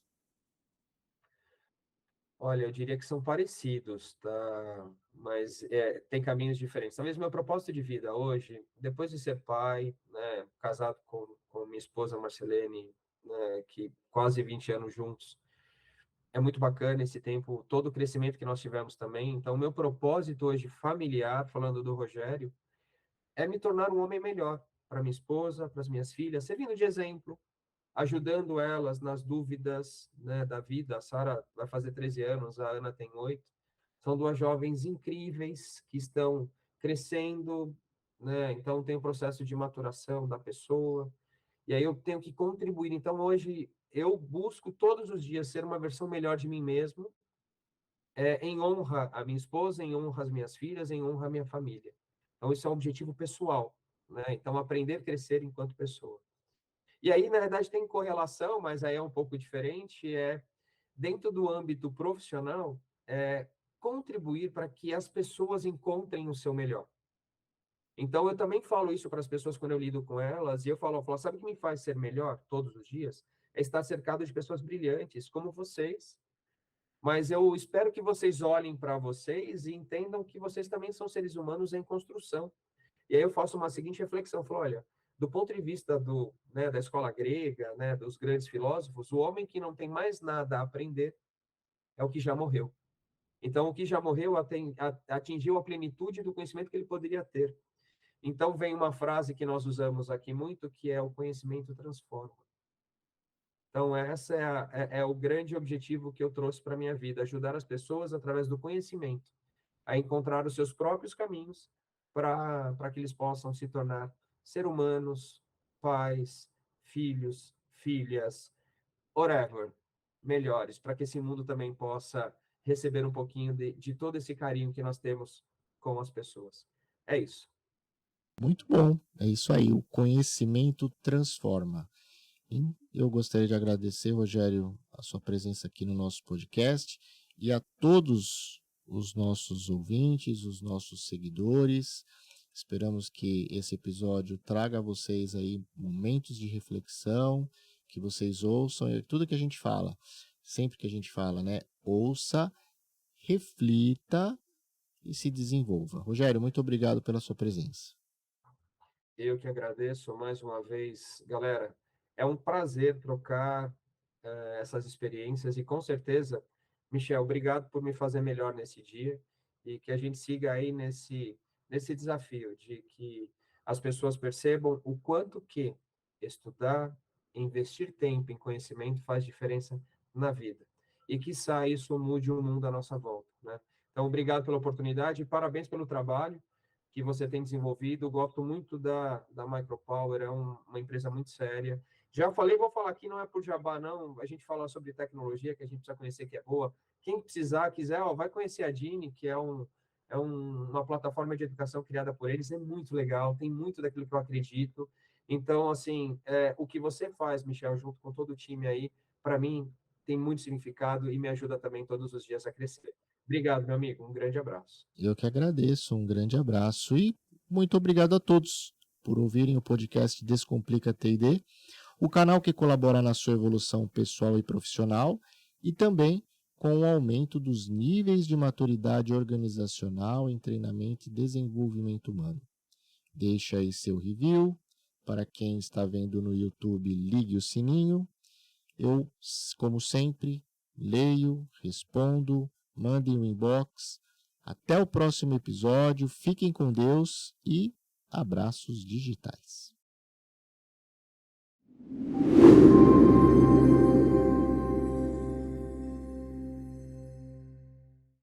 Olha, eu diria que são parecidos, tá? Mas tem caminhos diferentes. Talvez meu propósito de vida hoje, depois de ser pai, né, casado com minha esposa Marcelene, né, que quase 20 anos juntos, é muito bacana esse tempo, todo o crescimento que nós tivemos também. Então, meu propósito hoje familiar, falando do Rogério, é me tornar um homem melhor para minha esposa, para as minhas filhas, servindo de exemplo, ajudando elas nas dúvidas, né, da vida. A Sara vai fazer 13 anos, a Ana tem 8. São duas jovens incríveis que estão crescendo, né? Então tem o processo de maturação da pessoa. E aí eu tenho que contribuir. Então hoje eu busco todos os dias ser uma versão melhor de mim mesmo, em honra à minha esposa, em honra às minhas filhas, em honra à minha família. Então isso é um objetivo pessoal, né? Então aprender a crescer enquanto pessoa. E aí, na verdade, tem correlação, mas aí é um pouco diferente, dentro do âmbito profissional, contribuir para que as pessoas encontrem o seu melhor. Então, eu também falo isso para as pessoas quando eu lido com elas, e eu falo, sabe o que me faz ser melhor todos os dias? É estar cercado de pessoas brilhantes, como vocês. Mas eu espero que vocês olhem para vocês e entendam que vocês também são seres humanos em construção. E aí eu faço uma seguinte reflexão, falo, olha, do ponto de vista da escola grega, né, dos grandes filósofos, o homem que não tem mais nada a aprender é o que já morreu. Então, o que já morreu atingiu a plenitude do conhecimento que ele poderia ter. Então, vem uma frase que nós usamos aqui muito, que é o conhecimento transforma. Então, essa é o grande objetivo que eu trouxe para a minha vida, ajudar as pessoas, através do conhecimento, a encontrar os seus próprios caminhos para que eles possam se tornar ser humanos, pais, filhos, filhas, whatever, melhores, para que esse mundo também possa receber um pouquinho de todo esse carinho que nós temos com as pessoas. É isso. Muito bom, é isso aí, o conhecimento transforma. E eu gostaria de agradecer, Rogério, a sua presença aqui no nosso podcast e a todos os nossos ouvintes, os nossos seguidores. Esperamos que esse episódio traga a vocês aí momentos de reflexão, que vocês ouçam tudo que a gente fala. Sempre que a gente fala, né? Ouça, reflita e se desenvolva. Rogério, muito obrigado pela sua presença. Eu que agradeço mais uma vez. Galera, é um prazer trocar essas experiências e com certeza, Michel, obrigado por me fazer melhor nesse dia e que a gente siga aí nesse desafio de que as pessoas percebam o quanto que estudar, investir tempo em conhecimento faz diferença na vida e quiçá isso mude o mundo à nossa volta, né? Então, obrigado pela oportunidade e parabéns pelo trabalho que você tem desenvolvido. Eu gosto muito da Micropower, é uma empresa muito séria. Já falei, vou falar aqui, não é por jabá, não. A gente fala sobre tecnologia, que a gente precisa conhecer, que é boa. Quem precisar, quiser, vai conhecer a Dini, que é uma plataforma de educação criada por eles. É muito legal, tem muito daquilo que eu acredito. Então, assim, o que você faz, Michel, junto com todo o time aí, para mim, tem muito significado e me ajuda também todos os dias a crescer. Obrigado, meu amigo. Um grande abraço. Eu que agradeço, um grande abraço e muito obrigado a todos por ouvirem o podcast Descomplica T&D, o canal que colabora na sua evolução pessoal e profissional e também com o aumento dos níveis de maturidade organizacional em treinamento e desenvolvimento humano. Deixe aí seu review. Para quem está vendo no YouTube, ligue o sininho. Eu, como sempre, leio, respondo, mandem um inbox. Até o próximo episódio. Fiquem com Deus e abraços digitais.